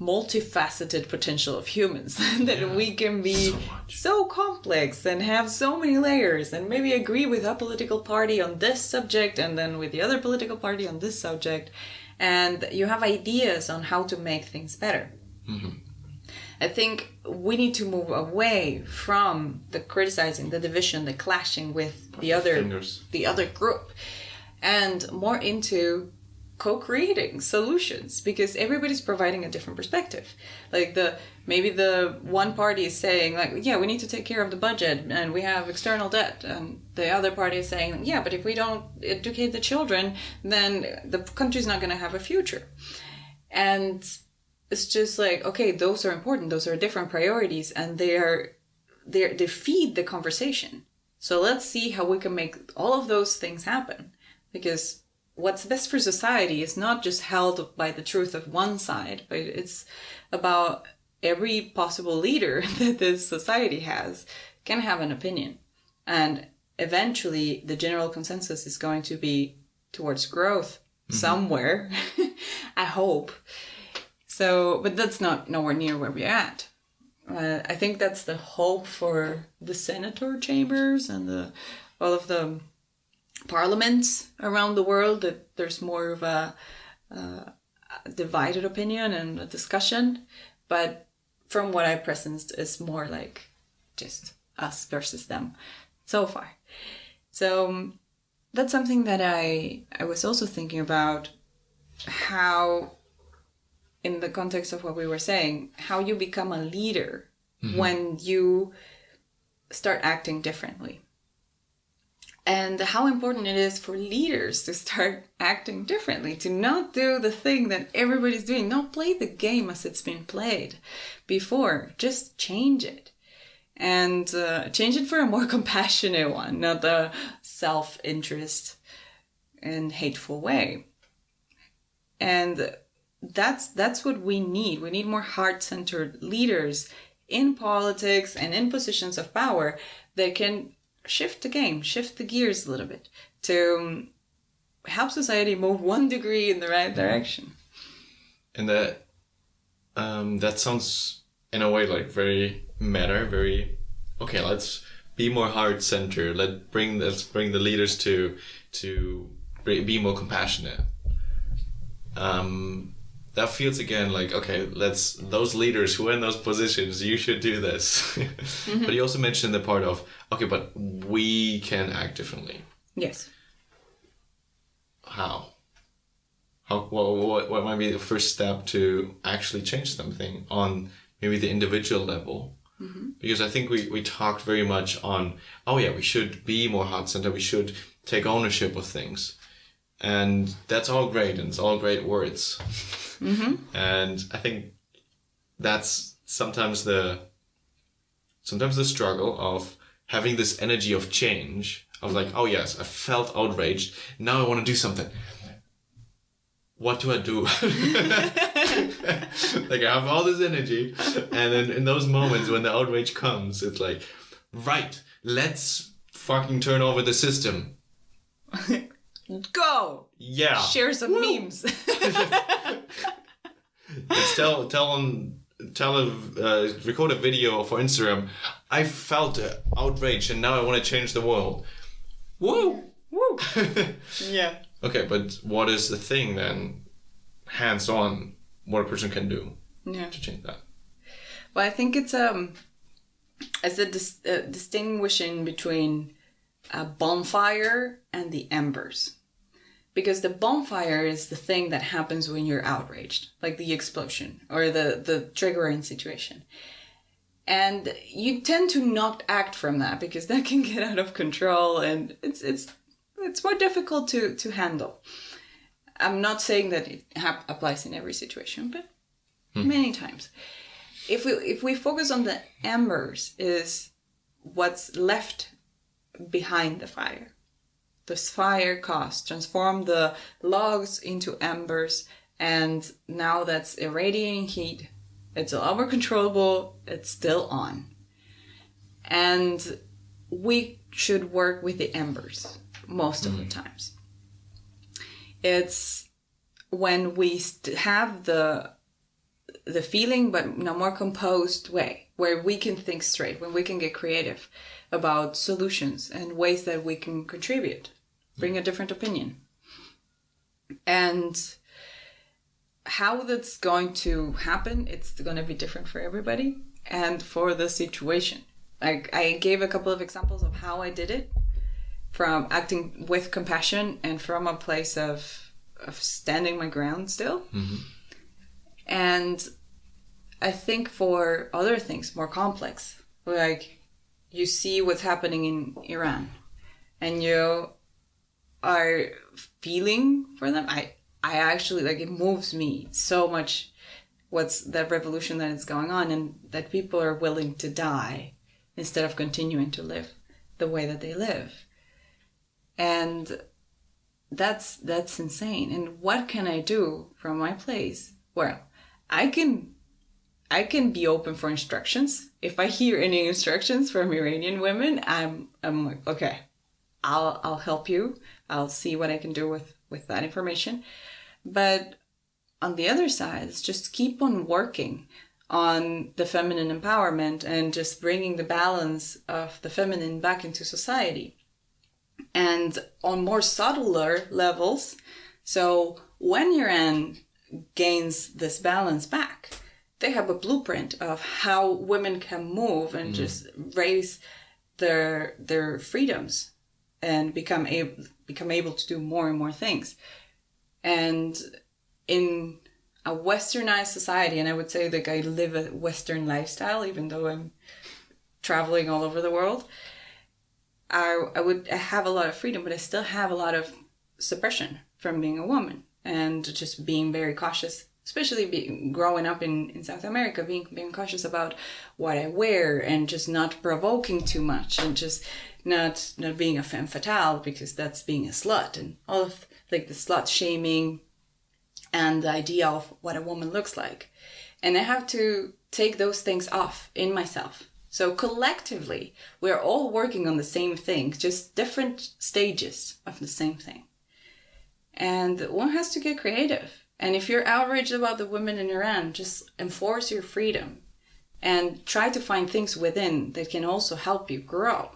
multifaceted potential of humans that we can be so complex and have so many layers and maybe agree with a political party on this subject and then with the other political party on this subject, and you have ideas on how to make things better. Mm-hmm. I think we need to move away from the criticizing, the division, the clashing with the other group, and more into co-creating solutions, because everybody's providing a different perspective. Like maybe the one party is saying like, yeah, we need to take care of the budget and we have external debt, and the other party is saying, yeah, but if we don't educate the children, then the country's not going to have a future. And it's just like, okay, those are important, those are different priorities, and they feed the conversation. So let's see how we can make all of those things happen, because what's best for society is not just held by the truth of one side, but it's about every possible leader that this society has can have an opinion. And eventually the general consensus is going to be towards growth somewhere, I hope. So, but that's nowhere near where we're at. I think that's the hope for the senator chambers and all of the parliaments around the world, that there's more of a divided opinion and a discussion. But from what I presenced, it's more like just us versus them so far. So that's something that I was also thinking about, how, in the context of what we were saying, how you become a leader when you start acting differently. And how important it is for leaders to start acting differently, to not do the thing that everybody's doing, not play the game as it's been played before, just change it. And change it for a more compassionate one, not a self-interest and hateful way. And that's what we need. We need more heart-centered leaders in politics and in positions of power that can shift the game, shift the gears a little bit to help society move 1 degree in the right direction. And that sounds in a way like very meta, very okay. Let's be more heart-centered. Let's bring the leaders to be more compassionate. That feels again like, okay, those leaders who are in those positions, you should do this. But you also mentioned the part of, okay, but we can act differently. Yes. How? What might be the first step to actually change something on maybe the individual level? Because I think we talked very much on, oh yeah, we should be more heart-centered, we should take ownership of things. And that's all great, and it's all great words. And I think that's sometimes the struggle of having this energy of change, of like, oh yes, I felt outraged, now I want to do something. What do I do? Like, I have all this energy, and then in those moments when the outrage comes, it's like, right, let's fucking turn over the system. Go! Yeah. Share some memes. Let's record a video for Instagram. I felt outraged and now I want to change the world. Woo! Woo! Yeah. Okay, but what is the thing then, hands-on, what a person can do to change that? Well, I think it's a distinguishing between a bonfire and the embers. Because the bonfire is the thing that happens when you're outraged, like the explosion or the triggering situation. And you tend to not act from that because that can get out of control and it's more difficult to handle. I'm not saying that it applies in every situation, but many times. If we focus on the embers, is what's left behind the fire. this fire caused, transform the logs into embers, and now that's irradiating heat. It's uncontrollable, it's still on. And we should work with the embers most of the times. It's when we have the feeling, but in a more composed way, where we can think straight, when we can get creative about solutions and ways that we can contribute, bring a different opinion. And how that's going to happen, it's going to be different for everybody and for the situation. I gave a couple of examples of how I did it, from acting with compassion and from a place of standing my ground still. Mm-hmm. And I think for other things, more complex, like you see what's happening in Iran and you are feeling for them. I actually, like, it moves me so much, what's that revolution that is going on, and that people are willing to die instead of continuing to live the way that they live. And that's insane. And what can I do from my place? Well, I can be open for instructions. If I hear any instructions from Iranian women, I'm like, okay, I'll help you. I'll see what I can do with that information. But on the other side, it's just keep on working on the feminine empowerment and just bringing the balance of the feminine back into society. And on more subtler levels, so when Iran gains this balance back, they have a blueprint of how women can move and just raise their freedoms and become able to do more and more things. And in a westernized society, and I would say like I live a Western lifestyle, even though I'm traveling all over the world, I have a lot of freedom, but I still have a lot of suppression from being a woman and just being very cautious, especially growing up in South America, being cautious about what I wear and just not provoking too much and just not being a femme fatale, because that's being a slut, and all of like the slut shaming and the idea of what a woman looks like. And I have to take those things off in myself. So collectively, we're all working on the same thing, just different stages of the same thing. And one has to get creative. And if you're outraged about the women in Iran, just enforce your freedom and try to find things within that can also help you grow.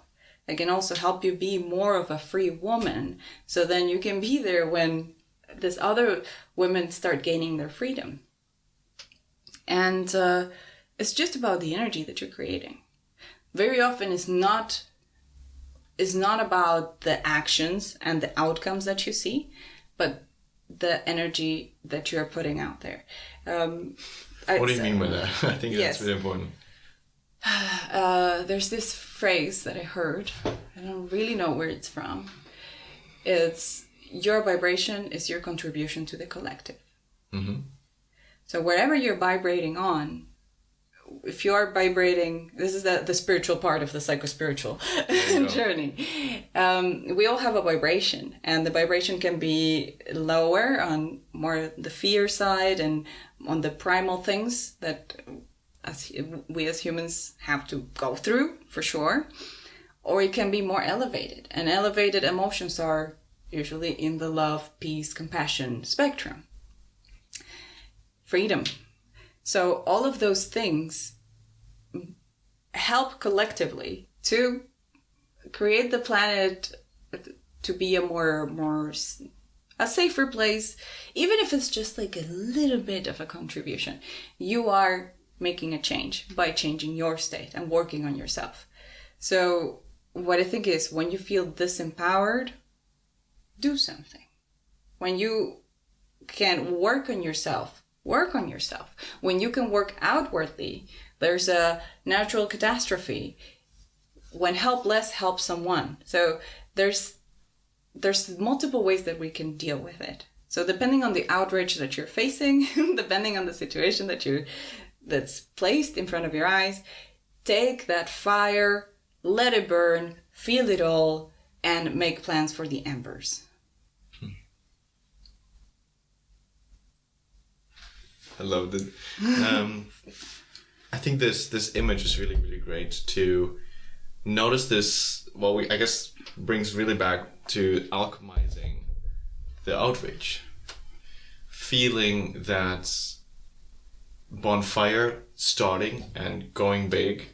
That can also help you be more of a free woman. So then you can be there when this other women start gaining their freedom. And it's just about the energy that you're creating. Very often it's not about the actions and the outcomes that you see, but the energy that you're putting out there. What do you mean by that? I think that's really important. There's this phrase that I heard. I don't really know where it's from. It's your vibration is your contribution to the collective. Mm-hmm. So wherever you're vibrating on, if you are vibrating, this is the spiritual part of the psychospiritual journey. We all have a vibration, and the vibration can be lower on more the fear side and on the primal things that we as humans have to go through, for sure. Or it can be more elevated, and elevated emotions are usually in the love, peace, compassion spectrum. Freedom. So all of those things help collectively to create the planet to be a safer place. Even if it's just like a little bit of a contribution, you are making a change by changing your state and working on yourself. So what I think is, when you feel disempowered, do something. When you can work on yourself. When you can work outwardly, there's a natural catastrophe. When helpless helps someone. So there's multiple ways that we can deal with it. So depending on the outrage that you're facing, depending on the situation that's placed in front of your eyes, take that fire, let it burn, feel it all, and make plans for the embers. I love it. I think this image is really, really great to notice this. Well, I guess brings really back to alchemizing the outrage. Feeling that bonfire starting and going big,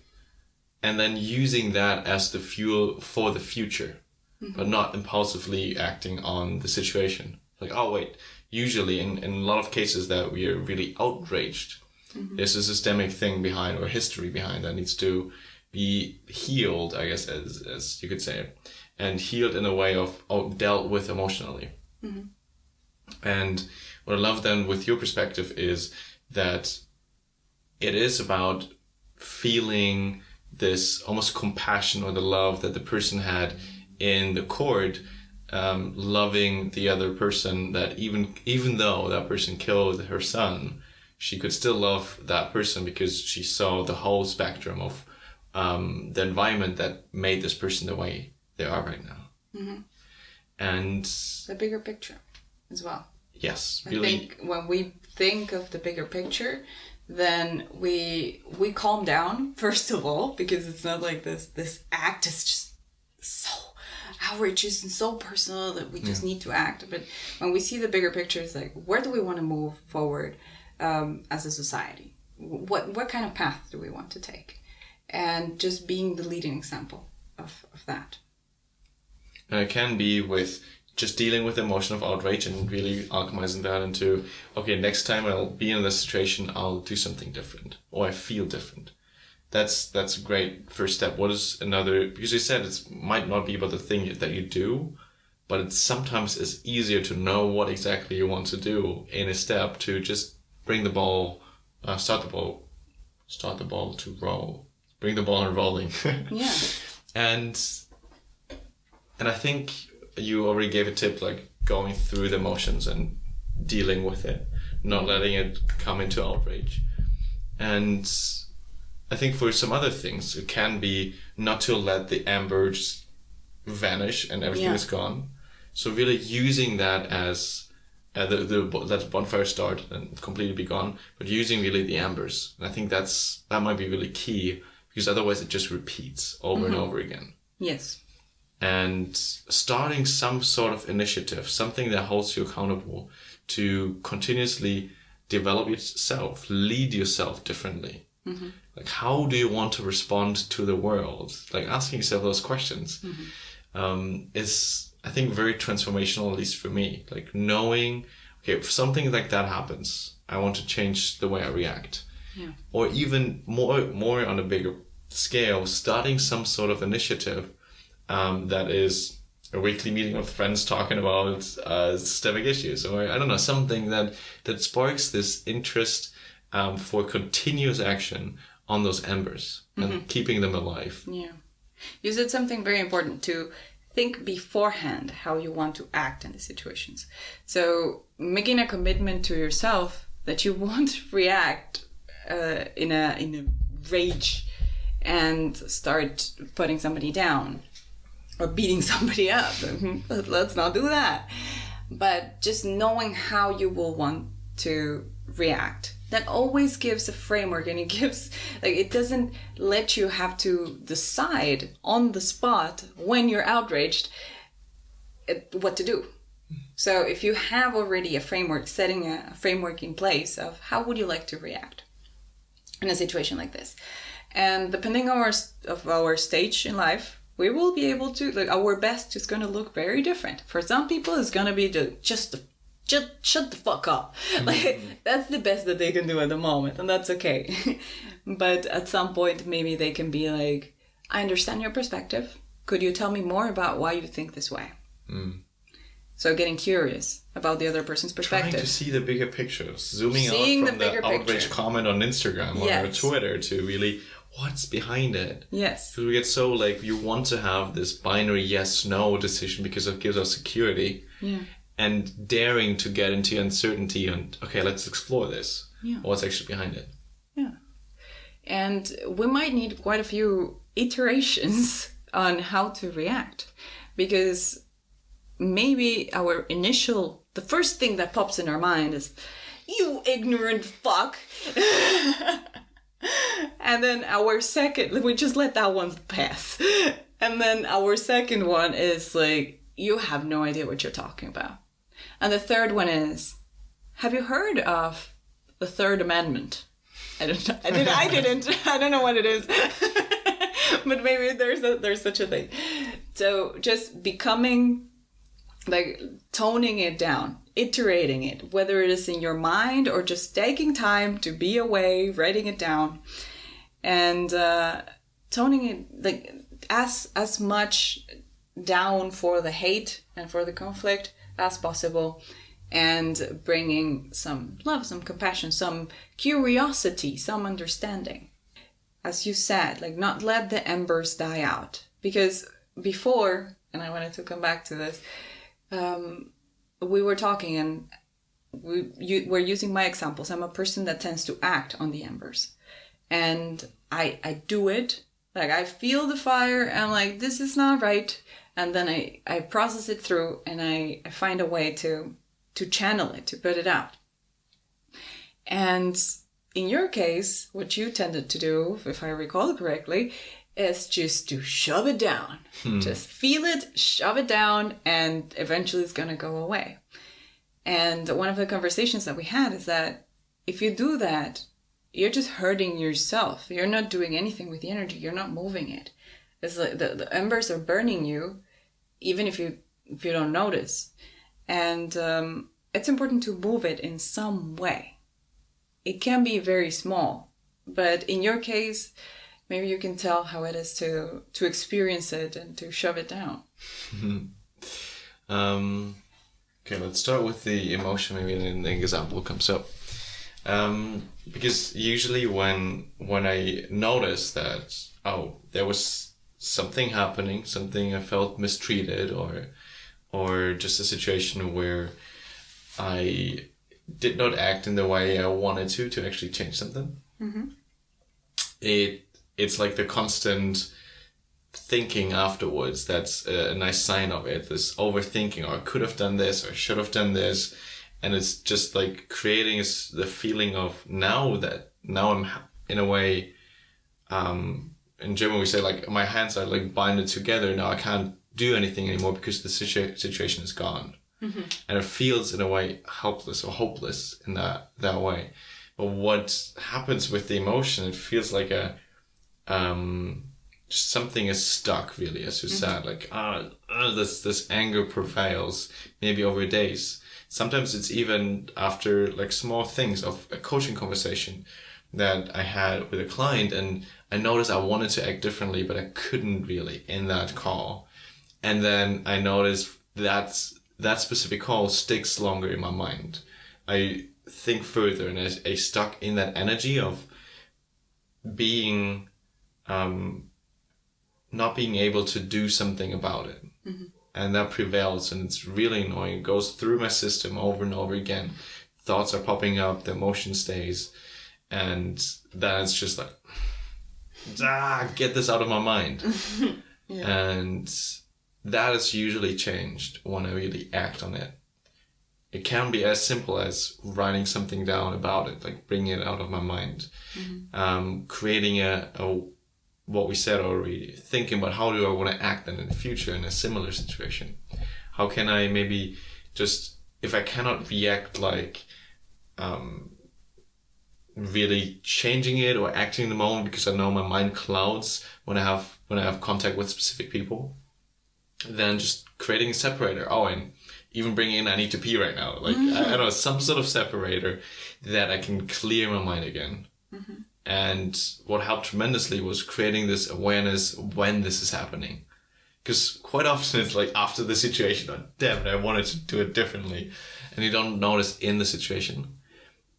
and then using that as the fuel for the future, but not impulsively acting on the situation. Like, oh wait, usually in a lot of cases that we are really outraged, there's a systemic thing behind, or history behind, that needs to be healed, I guess, as you could say, and healed in a way of dealt with emotionally. And what I love then with your perspective is that it is about feeling this almost compassion or the love that the person had in the court, loving the other person, that even though that person killed her son, she could still love that person because she saw the whole spectrum of the environment that made this person the way they are right now. And the bigger picture as well. Yes, really. I think when we think of the bigger picture, then we calm down, first of all, because it's not like this act is just so outrageous and so personal that we just need to act. But when we see the bigger picture, it's like, where do we want to move forward as a society? What kind of path do we want to take? And just being the leading example of that. And it can be with just dealing with the emotion of outrage and really alchemizing that into, okay, next time I'll be in this situation, I'll do something different, or I feel different. That's a great first step. What is another, because you said it might not be about the thing that you do, but it sometimes is easier to know what exactly you want to do in a step to just bring the ball, start the ball to roll, bring the ball on rolling. Yeah. And I think you already gave a tip, like going through the emotions and dealing with it, not letting it come into outrage. And I think for some other things, it can be not to let the amber just vanish and everything is gone. So really using that as let the bonfire start and completely be gone, but using really the embers. And I think that might be really key, because otherwise it just repeats over and over again. Yes. And starting some sort of initiative, something that holds you accountable to continuously develop yourself, lead yourself differently. Like, how do you want to respond to the world? Like, asking yourself those questions is, I think, very transformational, at least for me. Like, knowing, okay, if something like that happens, I want to change the way I react. Yeah. Or even more on a bigger scale, starting some sort of initiative that is a weekly meeting of friends talking about systemic issues, or I don't know, something that sparks this interest for continuous action on those embers and keeping them alive. Yeah. You said something very important, to think beforehand how you want to act in the situations. So making a commitment to yourself that you won't react in a rage and start putting somebody down or beating somebody up. Let's not do that. But just knowing how you will want to react. That always gives a framework, and it doesn't let you have to decide on the spot when you're outraged what to do. So if you have already a framework, setting a framework in place of how would you like to react in a situation like this. And depending on our stage in life, we will be able to, like, our best is going to look very different. For some people, it's going to be just shut the fuck up. Like, that's the best that they can do at the moment, and that's okay. But at some point, maybe they can be like, I understand your perspective. Could you tell me more about why you think this way? So getting curious about the other person's perspective. Trying to see the bigger picture. Zooming out from the outrage comment on Instagram or Twitter to really, what's behind it? Yes. Because we get so, like, you want to have this binary yes-no decision because it gives us security. Yeah. And daring to get into uncertainty and, okay, let's explore this. Yeah. What's actually behind it? Yeah. And we might need quite a few iterations on how to react. because maybe the first thing that pops in our mind is, you ignorant fuck. And then we just let that one pass. And then our second one is like, you have no idea what you're talking about. And the third one is, have you heard of the Third Amendment? I don't know. I didn't. I don't know what it is. But maybe there's such a thing. So just becoming, like, toning it down, iterating it, whether it is in your mind or just taking time to be away, writing it down, and toning it, like, as much down for the hate and for the conflict as possible, and bringing some love, some compassion, some curiosity, some understanding. As you said, like, not let the embers die out. Because before, and I wanted to come back to this, we were talking and we're using my examples. I'm a person that tends to act on the embers. And I do it. Like, I feel the fire and I'm like, this is not right. And then I process it through and I find a way to channel it, to put it out. And in your case, what you tended to do, if I recall correctly, is just to shove it down. Just feel it, shove it down, and eventually it's going to go away. And one of the conversations that we had is that if you do that, you're just hurting yourself. You're not doing anything with the energy. You're not moving it. It's like the embers are burning you, even if you don't notice. And it's important to move it in some way. It can be very small, but in your case, maybe you can tell how it is to experience it and to shove it down. Okay, let's start with the emotion. Maybe an example comes up. Because usually when I notice that, there was something happening, something I felt mistreated, or just a situation where I did not act in the way I wanted to actually change something. Mm-hmm. It's like the constant thinking afterwards. That's a nice sign of it. This overthinking, or I could have done this, or I should have done this. And it's just like creating the feeling of now I'm in a way, in German we say, like, my hands are like binded together. Now I can't do anything anymore because the situation is gone. Mm-hmm. And it feels in a way helpless or hopeless in that way. But what happens with the emotion, it feels like just something is stuck, really, as you said. Like, this anger prevails, maybe over days. Sometimes it's even after, like, small things of a coaching conversation that I had with a client, and I noticed I wanted to act differently, but I couldn't really in that call. And then I noticed that specific call sticks longer in my mind. I think further, and I stuck in that energy of being, not being able to do something about it. Mm-hmm. And that prevails, and it's really annoying. It goes through my system over and over again. Thoughts are popping up, the emotion stays, and then it's just like, get this out of my mind. Yeah. And that is usually changed when I really act on it. It can be as simple as writing something down about it, like bringing it out of my mind. Mm-hmm. Creating a what we said already, thinking about how do I want to act then in the future in a similar situation. How can I maybe just, if I cannot react like really changing it or acting in the moment, because I know my mind clouds when I have contact with specific people, then just creating a separator. And even bringing in, I need to pee right now. Like, mm-hmm. I don't know, some sort of separator that I can clear my mind again. Mm-hmm. And what helped tremendously was creating this awareness when this is happening. Because quite often it's like after the situation, damn it, I wanted to do it differently. And you don't notice in the situation.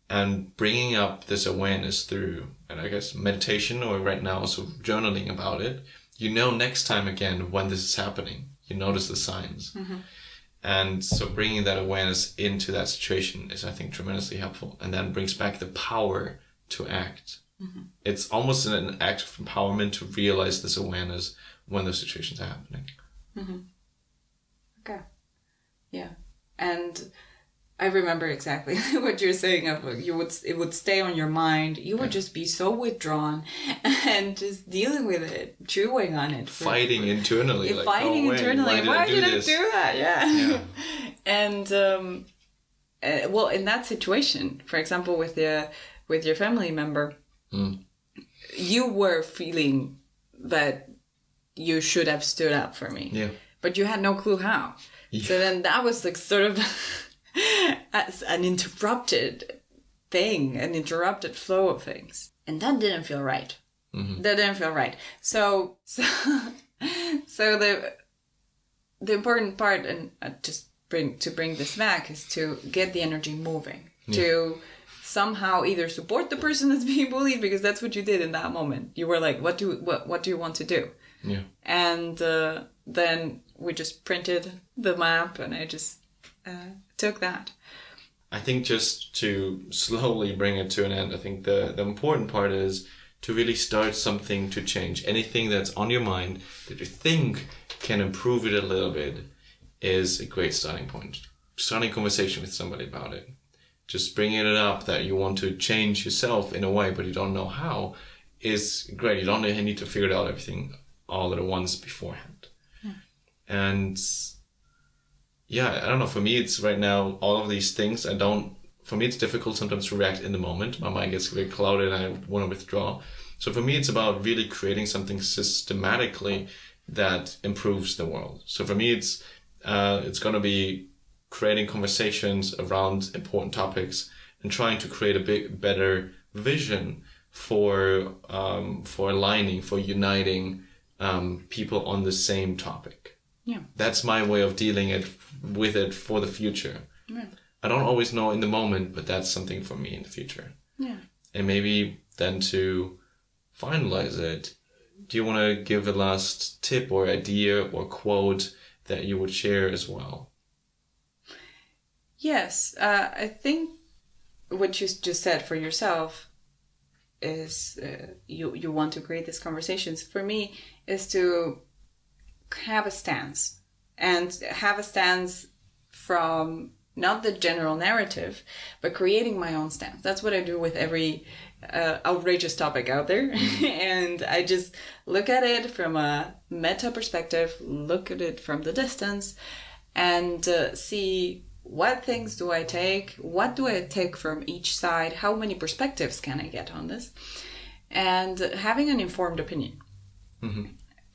And bringing up this awareness through, and I guess meditation, or right now also journaling about it, next time again when this is happening, you notice the signs. Mm-hmm. And so bringing that awareness into that situation is, I think, tremendously helpful. And then brings back the power to act. Mm-hmm. It's almost an act of empowerment to realize this awareness when those situations are happening. Mm-hmm. Okay. Yeah. And I remember exactly what you're saying. It would stay on your mind. You would just be so withdrawn and just dealing with it, chewing on it, fighting internally. Fighting internally. Why did I do that? Yeah. And well, in that situation, for example, with your family member, you were feeling that you should have stood up for me. Yeah. But you had no clue how. Yeah. So then that was like sort of as an interrupted thing, an interrupted flow of things. And that didn't feel right. Mm-hmm. That didn't feel right. So the important part, and to bring this back, is to get the energy moving. Yeah. To somehow either support the person that's being bullied, because that's what you did in that moment. You were like, what do you want to do? Yeah. And then we just printed the map, and I just took that. I think just to slowly bring it to an end, I think the important part is to really start something to change. Anything that's on your mind that you think can improve it a little bit is a great starting point. Starting a conversation with somebody about it. Just bringing it up that you want to change yourself in a way, but you don't know how, is great. You don't need to figure it out everything all at once beforehand. Yeah. And yeah, I don't know. For me, it's right now, all of these things, for me, it's difficult sometimes to react in the moment. My mind gets very clouded and I want to withdraw. So for me, it's about really creating something systematically that improves the world. So for me, it's going to be creating conversations around important topics and trying to create a better vision for aligning, for uniting people on the same topic. Yeah. That's my way of dealing with it for the future. Yeah. I don't always know in the moment, but that's something for me in the future. Yeah. And maybe then to finalize it, do you want to give a last tip or idea or quote that you would share as well? Yes. I think what you just said for yourself is you want to create these conversations. For me, is to have a stance, and have a stance from not the general narrative, but creating my own stance. That's what I do with every outrageous topic out there. And I just look at it from a meta perspective, look at it from the distance, and see what things do I take, what do I take from each side, how many perspectives can I get on this, and having an informed opinion. Mm-hmm.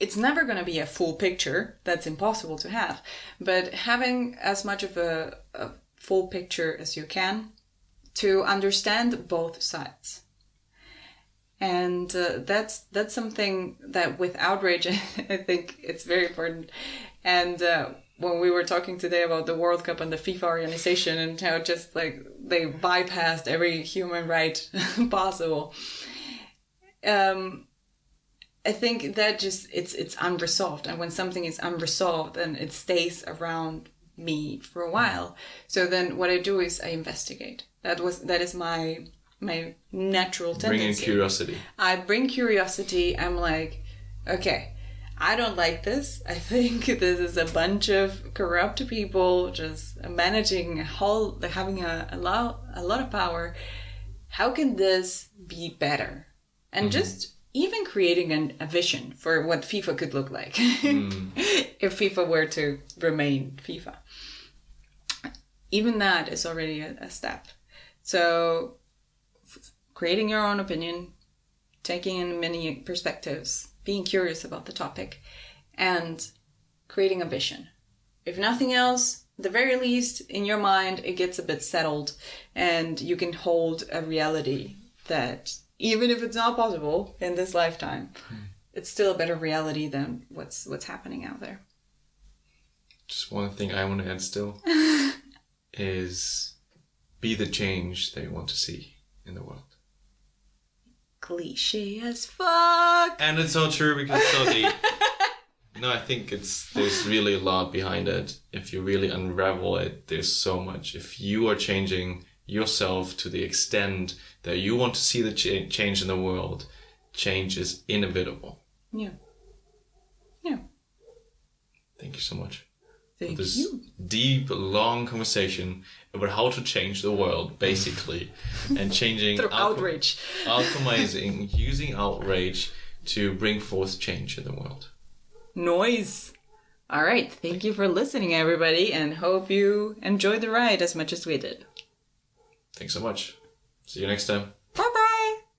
It's never going to be a full picture. That's impossible to have. But having as much of a full picture as you can to understand both sides. And that's something that with Outrage, I think it's very important. And when we were talking today about the World Cup and the FIFA organization and how just like they bypassed every human right possible. I think that just it's unresolved, and when something is unresolved, then it stays around me for a while. So then what I do is I investigate. That is my natural tendency. Bringing curiosity. I bring curiosity. I'm like, okay, I don't like this. I think this is a bunch of corrupt people just managing having a lot of power. How can this be better? And just even creating a vision for what FIFA could look like if FIFA were to remain FIFA. Even that is already a step. So creating your own opinion, taking in many perspectives, being curious about the topic, and creating a vision. If nothing else, at the very least, in your mind, it gets a bit settled and you can hold a reality that even if it's not possible in this lifetime, it's still a better reality than what's happening out there. Just one thing I want to add still is be the change that you want to see in the world. Cliche as fuck. And it's so true because it's so deep. No, I think there's really a lot behind it. If you really unravel it, there's so much. If you are changing yourself to the extent that you want to see the change in the world, change is inevitable. Yeah. Yeah. Thank you so much. Thank this you. deep, long conversation about how to change the world, basically, and changing Through outrage. alchemizing, using outrage to bring forth change in the world. Noise. All right. Thank you for listening, everybody, and hope you enjoyed the ride as much as we did. Thanks so much. See you next time.